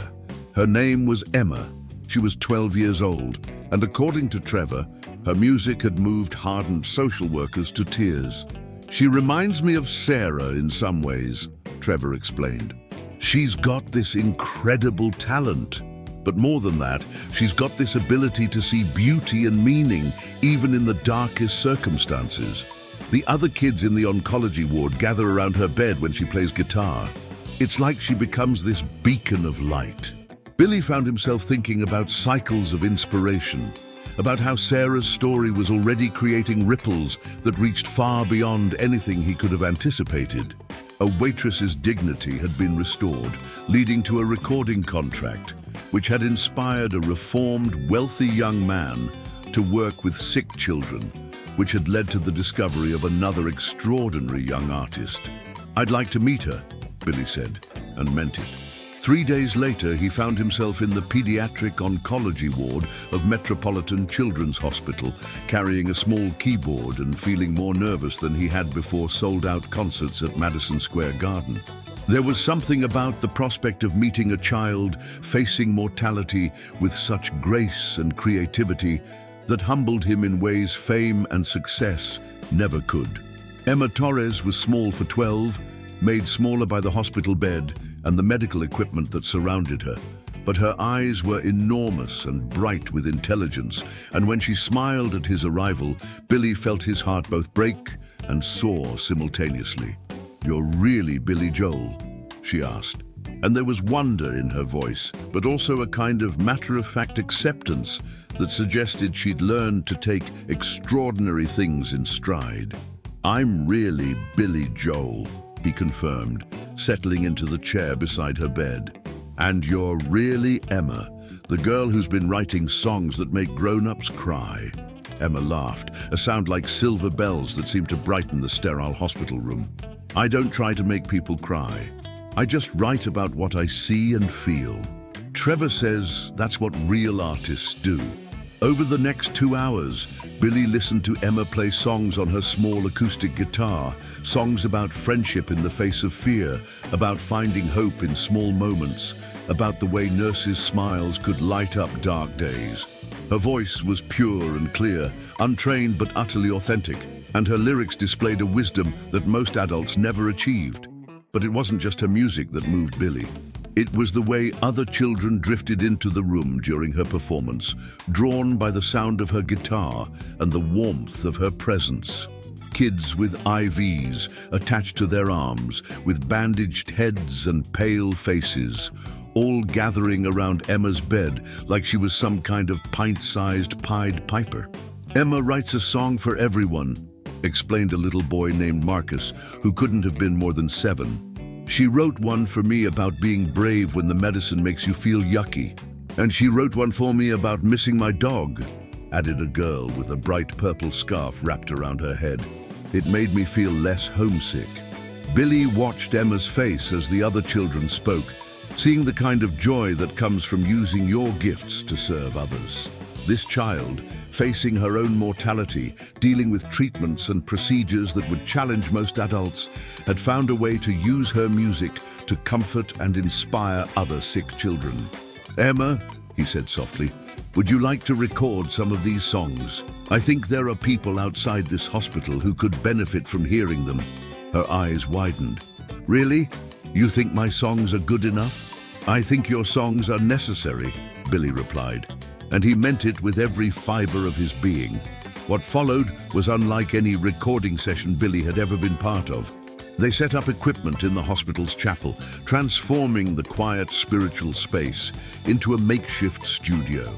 Her name was Emma. She was 12 years old, and according to Trevor, her music had moved hardened social workers to tears. "She reminds me of Sarah in some ways," Trevor explained. "She's got this incredible talent. But more than that, she's got this ability to see beauty and meaning, even in the darkest circumstances. The other kids in the oncology ward gather around her bed when she plays guitar. It's like she becomes this beacon of light." Billy found himself thinking about cycles of inspiration, about how Sarah's story was already creating ripples that reached far beyond anything he could have anticipated. A waitress's dignity had been restored, leading to a recording contract, which had inspired a reformed, wealthy young man to work with sick children, which had led to the discovery of another extraordinary young artist. "I'd like to meet her," Billy said, and meant it. 3 days later, he found himself in the pediatric oncology ward of Metropolitan Children's Hospital, carrying a small keyboard and feeling more nervous than he had before sold-out concerts at Madison Square Garden. There was something about the prospect of meeting a child facing mortality with such grace and creativity that humbled him in ways fame and success never could. Emma Torres was small for 12, made smaller by the hospital bed and the medical equipment that surrounded her. But her eyes were enormous and bright with intelligence, and when she smiled at his arrival, Billy felt his heart both break and soar simultaneously. "You're really Billy Joel?" she asked. And there was wonder in her voice, but also a kind of matter-of-fact acceptance that suggested she'd learned to take extraordinary things in stride. "I'm really Billy Joel," he confirmed, settling into the chair beside her bed. "And you're really Emma, the girl who's been writing songs that make grown-ups cry." Emma laughed, a sound like silver bells that seemed to brighten the sterile hospital room. "I don't try to make people cry. I just write about what I see and feel." Trevor says that's what real artists do. Over the next 2 hours, Billy listened to Emma play songs on her small acoustic guitar, songs about friendship in the face of fear, about finding hope in small moments, about the way nurses' smiles could light up dark days. Her voice was pure and clear, untrained but utterly authentic, and her lyrics displayed a wisdom that most adults never achieved. But it wasn't just her music that moved Billy. It was the way other children drifted into the room during her performance, drawn by the sound of her guitar and the warmth of her presence. Kids with IVs attached to their arms, with bandaged heads and pale faces, all gathering around Emma's bed like she was some kind of pint-sized Pied Piper. "Emma writes a song for everyone," explained a little boy named Marcus, who couldn't have been more than 7. "She wrote one for me about being brave when the medicine makes you feel yucky. And she wrote one for me about missing my dog," added a girl with a bright purple scarf wrapped around her head. "It made me feel less homesick." Billy watched Emma's face as the other children spoke, seeing the kind of joy that comes from using your gifts to serve others. This child, facing her own mortality, dealing with treatments and procedures that would challenge most adults, had found a way to use her music to comfort and inspire other sick children. "Emma," he said softly, "would you like to record some of these songs? I think there are people outside this hospital who could benefit from hearing them." Her eyes widened. "Really? You think my songs are good enough?" "I think your songs are necessary," Billy replied, and he meant it with every fiber of his being. What followed was unlike any recording session Billy had ever been part of. They set up equipment in the hospital's chapel, transforming the quiet spiritual space into a makeshift studio.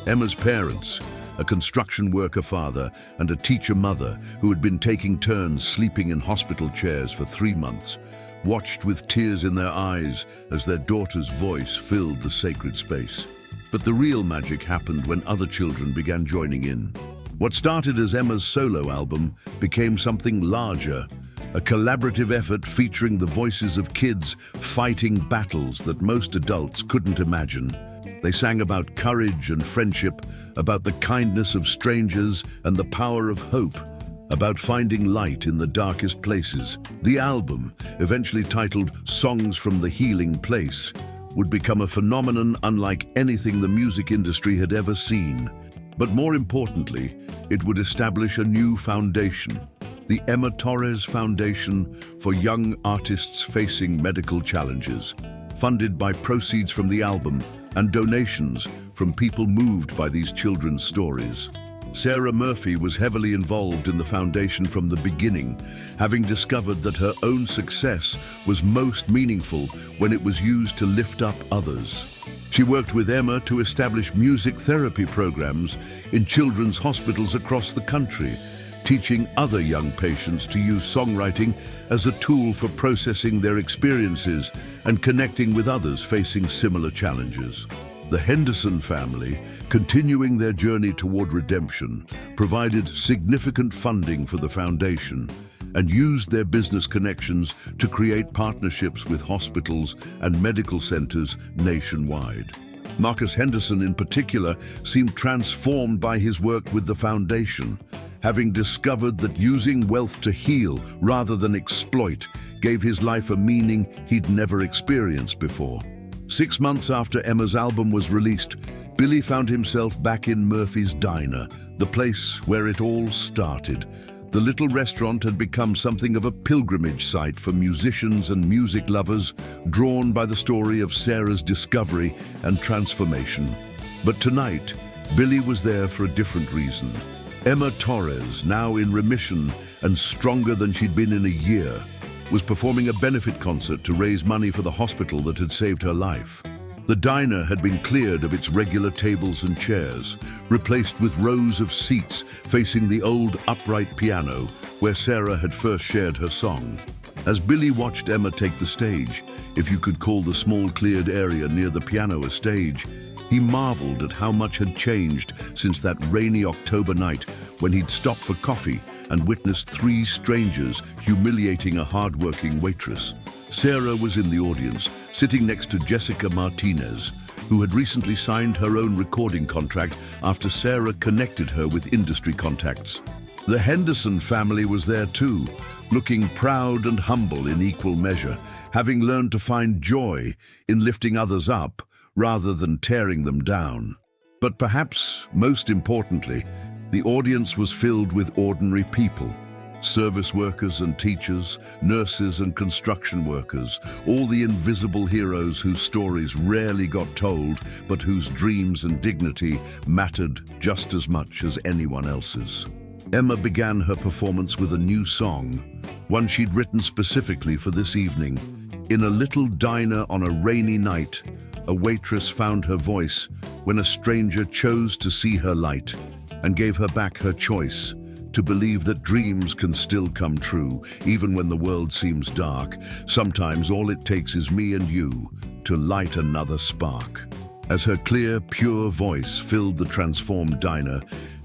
Emma's parents, a construction worker father and a teacher mother who had been taking turns sleeping in hospital chairs for 3 months, watched with tears in their eyes as their daughter's voice filled the sacred space. But the real magic happened when other children began joining in. What started as Emma's solo album became something larger, a collaborative effort featuring the voices of kids fighting battles that most adults couldn't imagine. They sang about courage and friendship, about the kindness of strangers and the power of hope, about finding light in the darkest places. The album, eventually titled Songs from the Healing Place, would become a phenomenon unlike anything the music industry had ever seen. But more importantly, it would establish a new foundation, the Emma Torres Foundation for Young Artists Facing Medical Challenges, funded by proceeds from the album and donations from people moved by these children's stories. Sarah Murphy was heavily involved in the foundation from the beginning, having discovered that her own success was most meaningful when it was used to lift up others. She worked with Emma to establish music therapy programs in children's hospitals across the country, teaching other young patients to use songwriting as a tool for processing their experiences and connecting with others facing similar challenges. The Henderson family, continuing their journey toward redemption, provided significant funding for the foundation and used their business connections to create partnerships with hospitals and medical centers nationwide. Marcus Henderson, in particular, seemed transformed by his work with the foundation, having discovered that using wealth to heal rather than exploit gave his life a meaning he'd never experienced before. 6 months after Emma's album was released, Billy found himself back in Murphy's Diner, the place where it all started. The little restaurant had become something of a pilgrimage site for musicians and music lovers, drawn by the story of Sarah's discovery and transformation. But tonight, Billy was there for a different reason. Emma Torres, now in remission and stronger than she'd been in a year, was performing a benefit concert to raise money for the hospital that had saved her life. The diner had been cleared of its regular tables and chairs, replaced with rows of seats facing the old upright piano where Sarah had first shared her song. As Billy watched Emma take the stage, if you could call the small cleared area near the piano a stage, He marveled at how much had changed since that rainy October night when he'd stopped for coffee and witnessed three strangers humiliating a hard-working waitress. Sarah was in the audience, sitting next to Jessica Martinez, who had recently signed her own recording contract after Sarah connected her with industry contacts. The Henderson family was there too, looking proud and humble in equal measure, having learned to find joy in lifting others up rather than tearing them down. But perhaps most importantly, the audience was filled with ordinary people. Service workers and teachers, nurses and construction workers, all the invisible heroes whose stories rarely got told, but whose dreams and dignity mattered just as much as anyone else's. Emma began her performance with a new song, one she'd written specifically for this evening. In a little diner on a rainy night, a waitress found her voice when a stranger chose to see her light and gave her back her choice, to believe that dreams can still come true, even when the world seems dark. Sometimes all it takes is me and you to light another spark. As her clear, pure voice filled the transformed diner,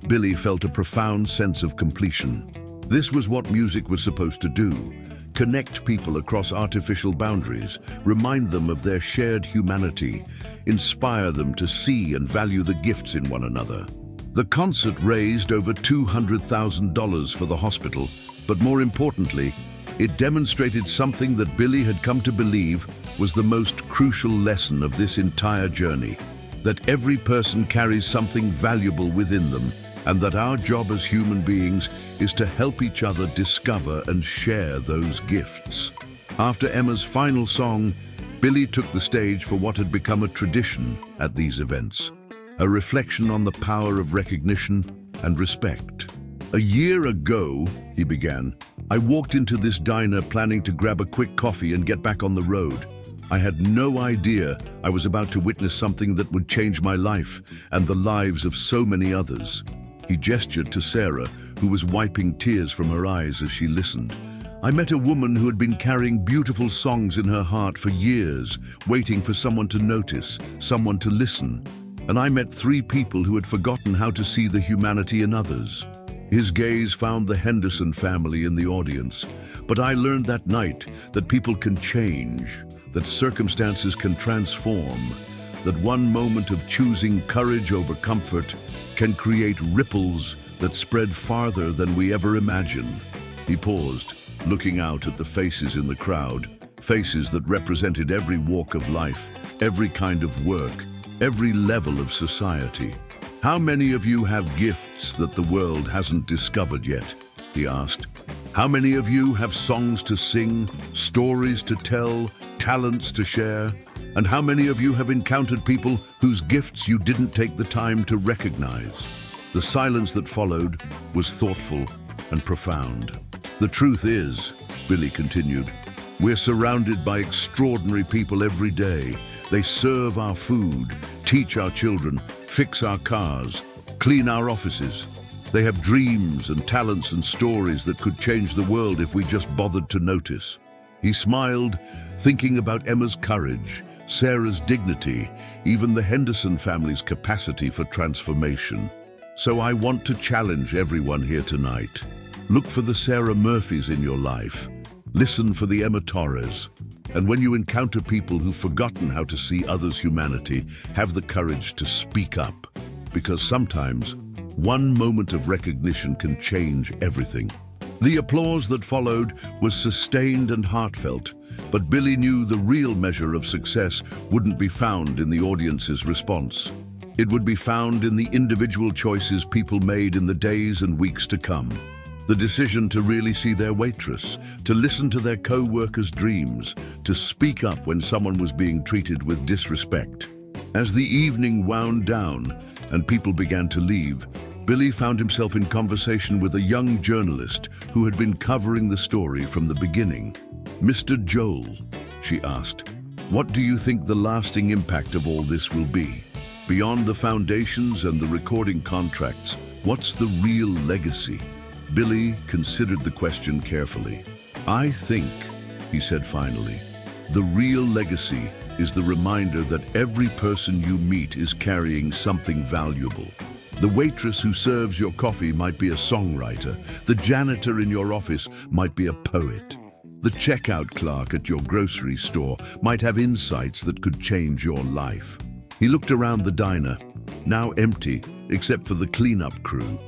Billy felt a profound sense of completion. This was what music was supposed to do: connect people across artificial boundaries, remind them of their shared humanity, inspire them to see and value the gifts in one another. The concert raised over $200,000 for the hospital, but more importantly, it demonstrated something that Billy had come to believe was the most crucial lesson of this entire journey: that every person carries something valuable within them, and that our job as human beings is to help each other discover and share those gifts. After Emma's final song, Billy took the stage for what had become a tradition at these events: a reflection on the power of recognition and respect. "A year ago," he began, "I walked into this diner planning to grab a quick coffee and get back on the road. I had no idea I was about to witness something that would change my life and the lives of so many others." He gestured to Sarah, who was wiping tears from her eyes as she listened. "I met a woman who had been carrying beautiful songs in her heart for years, waiting for someone to notice, someone to listen. And I met three people who had forgotten how to see the humanity in others." His gaze found the Henderson family in the audience. "But I learned that night that people can change, that circumstances can transform, that one moment of choosing courage over comfort can create ripples that spread farther than we ever imagined." He paused, looking out at the faces in the crowd, faces that represented every walk of life, every kind of work, every level of society. "How many of you have gifts that the world hasn't discovered yet?" he asked. "How many of you have songs to sing, stories to tell, talents to share? And how many of you have encountered people whose gifts you didn't take the time to recognize?" The silence that followed was thoughtful and profound. "The truth is," Billy continued, "we're surrounded by extraordinary people every day. They serve our food, teach our children, fix our cars, clean our offices. They have dreams and talents and stories that could change the world if we just bothered to notice." He smiled, thinking about Emma's courage, Sarah's dignity, even the Henderson family's capacity for transformation. "So I want to challenge everyone here tonight. Look for the Sarah Murphys in your life. Listen for the Emma Torres. And when you encounter people who've forgotten how to see others' humanity, have the courage to speak up. Because sometimes, one moment of recognition can change everything." The applause that followed was sustained and heartfelt, but Billy knew the real measure of success wouldn't be found in the audience's response. It would be found in the individual choices people made in the days and weeks to come. The decision to really see their waitress, to listen to their co-workers' dreams, to speak up when someone was being treated with disrespect. As the evening wound down and people began to leave, Billy found himself in conversation with a young journalist who had been covering the story from the beginning. "Mr. Joel," she asked, "what do you think the lasting impact of all this will be? Beyond the foundations and the recording contracts, what's the real legacy?" Billy considered the question carefully. "I think," he said finally, "the real legacy is the reminder that every person you meet is carrying something valuable. The waitress who serves your coffee might be a songwriter. The janitor in your office might be a poet. The checkout clerk at your grocery store might have insights that could change your life. He looked around the diner, now empty except for the cleanup crew.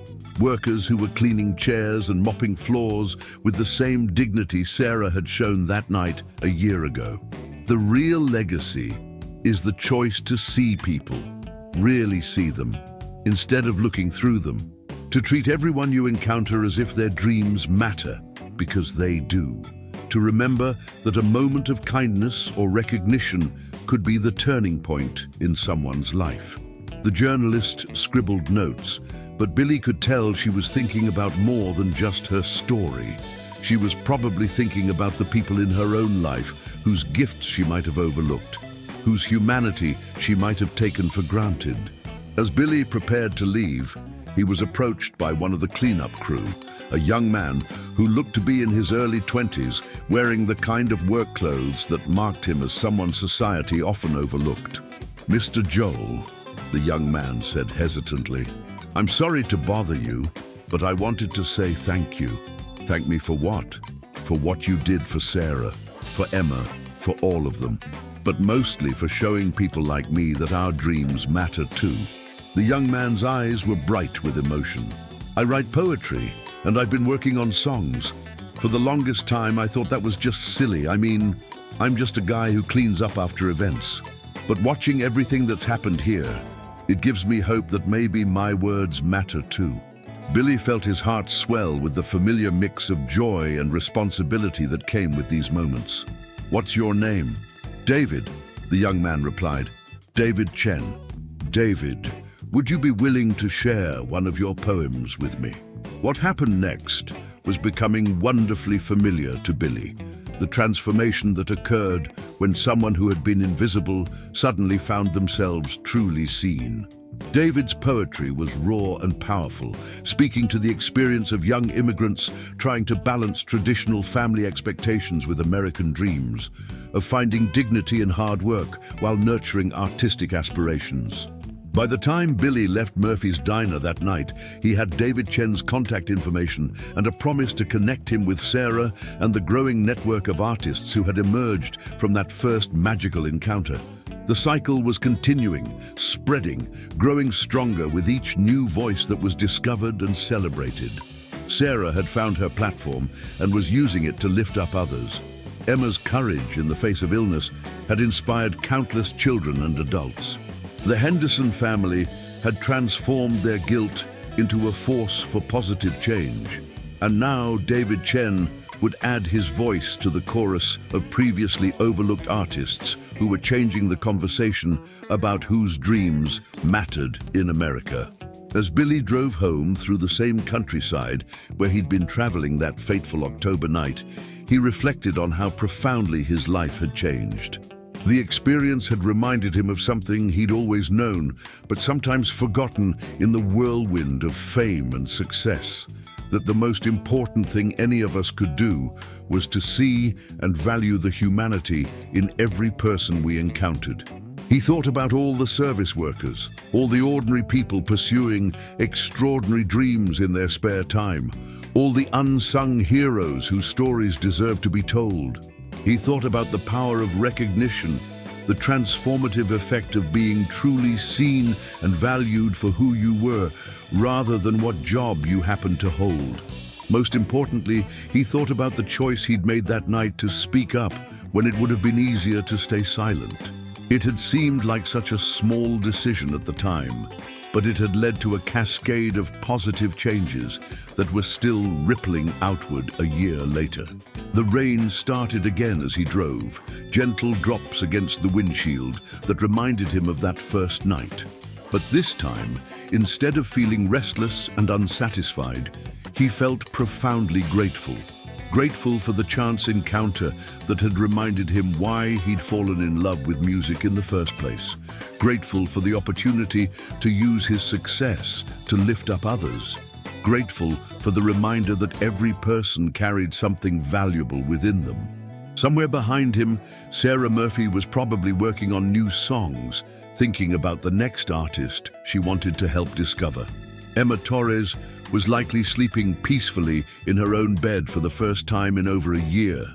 Workers who were cleaning chairs and mopping floors with the same dignity Sarah had shown that night a year ago. The real legacy is the choice to see people, really see them, instead of looking through them. To treat everyone you encounter as if their dreams matter, because they do. To remember that a moment of kindness or recognition could be the turning point in someone's life. The journalist scribbled notes, but Billy could tell she was thinking about more than just her story. She was probably thinking about the people in her own life whose gifts she might have overlooked, whose humanity she might have taken for granted. As Billy prepared to leave, he was approached by one of the cleanup crew, a young man who looked to be in his early 20s, wearing the kind of work clothes that marked him as someone society often overlooked. "Mr. Joel," the young man said hesitantly, "I'm sorry to bother you, but I wanted to say thank you." "Thank me for what?" "For what you did for Sarah, for Emma, for all of them, but mostly for showing people like me that our dreams matter too." The young man's eyes were bright with emotion. "I write poetry, and I've been working on songs. For the longest time, I thought that was just silly. I mean, I'm just a guy who cleans up after events. But watching everything that's happened here, it gives me hope that maybe my words matter too." Billy felt his heart swell with the familiar mix of joy and responsibility that came with these moments. "What's your name?" "David," the young man replied. "David Chen." "David, would you be willing to share one of your poems with me?" What happened next was becoming wonderfully familiar to Billy. The transformation that occurred when someone who had been invisible suddenly found themselves truly seen. David's poetry was raw and powerful, speaking to the experience of young immigrants trying to balance traditional family expectations with American dreams, of finding dignity in hard work while nurturing artistic aspirations. By the time Billy left Murphy's diner that night, he had David Chen's contact information and a promise to connect him with Sarah and the growing network of artists who had emerged from that first magical encounter. The cycle was continuing, spreading, growing stronger with each new voice that was discovered and celebrated. Sarah had found her platform and was using it to lift up others. Emma's courage in the face of illness had inspired countless children and adults. The Henderson family had transformed their guilt into a force for positive change. And now David Chen would add his voice to the chorus of previously overlooked artists who were changing the conversation about whose dreams mattered in America. As Billy drove home through the same countryside where he'd been traveling that fateful October night, he reflected on how profoundly his life had changed. The experience had reminded him of something he'd always known, but sometimes forgotten in the whirlwind of fame and success. That the most important thing any of us could do was to see and value the humanity in every person we encountered. He thought about all the service workers, all the ordinary people pursuing extraordinary dreams in their spare time, all the unsung heroes whose stories deserve to be told. He thought about the power of recognition, the transformative effect of being truly seen and valued for who you were, rather than what job you happened to hold. Most importantly, he thought about the choice he'd made that night to speak up when it would have been easier to stay silent. It had seemed like such a small decision at the time, but it had led to a cascade of positive changes that were still rippling outward a year later. The rain started again as he drove, gentle drops against the windshield that reminded him of that first night. But this time, instead of feeling restless and unsatisfied, he felt profoundly grateful. Grateful for the chance encounter that had reminded him why he'd fallen in love with music in the first place. Grateful for the opportunity to use his success to lift up others. Grateful for the reminder that every person carried something valuable within them. Somewhere behind him, Sarah Murphy was probably working on new songs, thinking about the next artist she wanted to help discover. Emma Torres was likely sleeping peacefully in her own bed for the first time in over a year,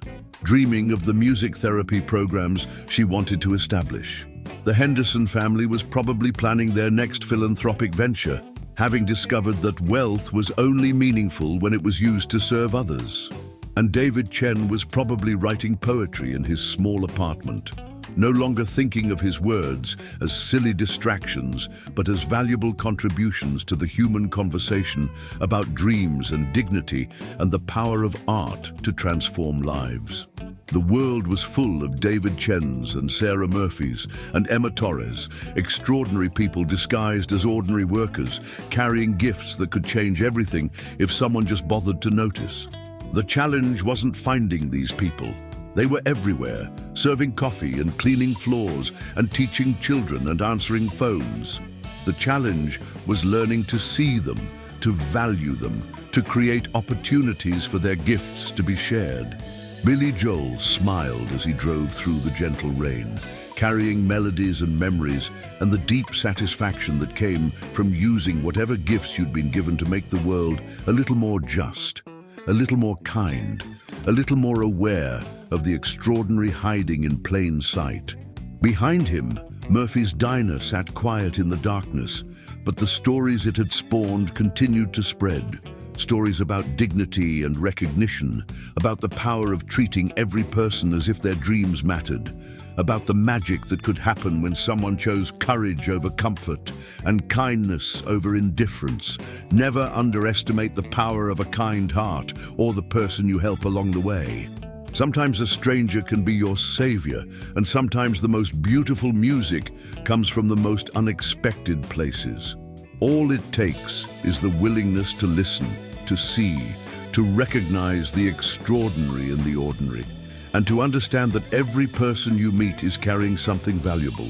dreaming of the music therapy programs she wanted to establish. The Henderson family was probably planning their next philanthropic venture, having discovered that wealth was only meaningful when it was used to serve others. And David Chen was probably writing poetry in his small apartment, no longer thinking of his words as silly distractions, but as valuable contributions to the human conversation about dreams and dignity and the power of art to transform lives. The world was full of David Chens and Sarah Murphys and Emma Torres, extraordinary people disguised as ordinary workers, carrying gifts that could change everything if someone just bothered to notice. The challenge wasn't finding these people. They were everywhere, serving coffee and cleaning floors and teaching children and answering phones. The challenge was learning to see them, to value them, to create opportunities for their gifts to be shared. Billy Joel smiled as he drove through the gentle rain, carrying melodies and memories and the deep satisfaction that came from using whatever gifts you'd been given to make the world a little more just, a little more kind, a little more aware of the extraordinary hiding in plain sight. Behind him, Murphy's diner sat quiet in the darkness, but the stories it had spawned continued to spread. Stories about dignity and recognition, about the power of treating every person as if their dreams mattered, about the magic that could happen when someone chose courage over comfort and kindness over indifference. Never underestimate the power of a kind heart or the person you help along the way. Sometimes a stranger can be your savior, and sometimes the most beautiful music comes from the most unexpected places. All it takes is the willingness to listen, to see, to recognize the extraordinary in the ordinary, and to understand that every person you meet is carrying something valuable.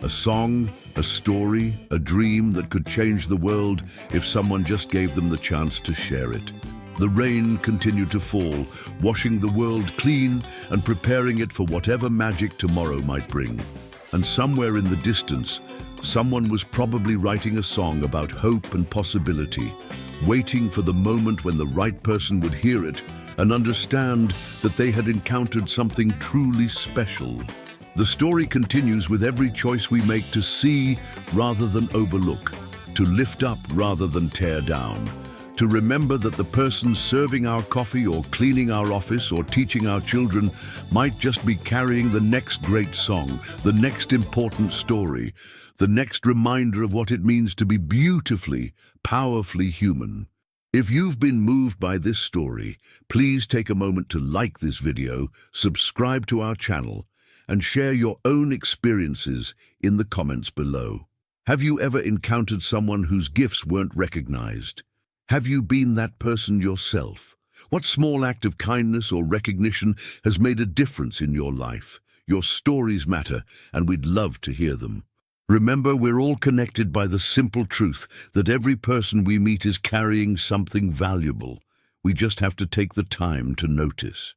A song, a story, a dream that could change the world if someone just gave them the chance to share it. The rain continued to fall, washing the world clean and preparing it for whatever magic tomorrow might bring. And somewhere in the distance, someone was probably writing a song about hope and possibility, waiting for the moment when the right person would hear it and understand that they had encountered something truly special. The story continues with every choice we make to see rather than overlook, to lift up rather than tear down, to remember that the person serving our coffee or cleaning our office or teaching our children might just be carrying the next great song, the next important story, the next reminder of what it means to be beautifully, powerfully human. If you've been moved by this story, please take a moment to like this video, subscribe to our channel, and share your own experiences in the comments below. Have you ever encountered someone whose gifts weren't recognized? Have you been that person yourself? What small act of kindness or recognition has made a difference in your life? Your stories matter, and we'd love to hear them. Remember, we're all connected by the simple truth that every person we meet is carrying something valuable. We just have to take the time to notice.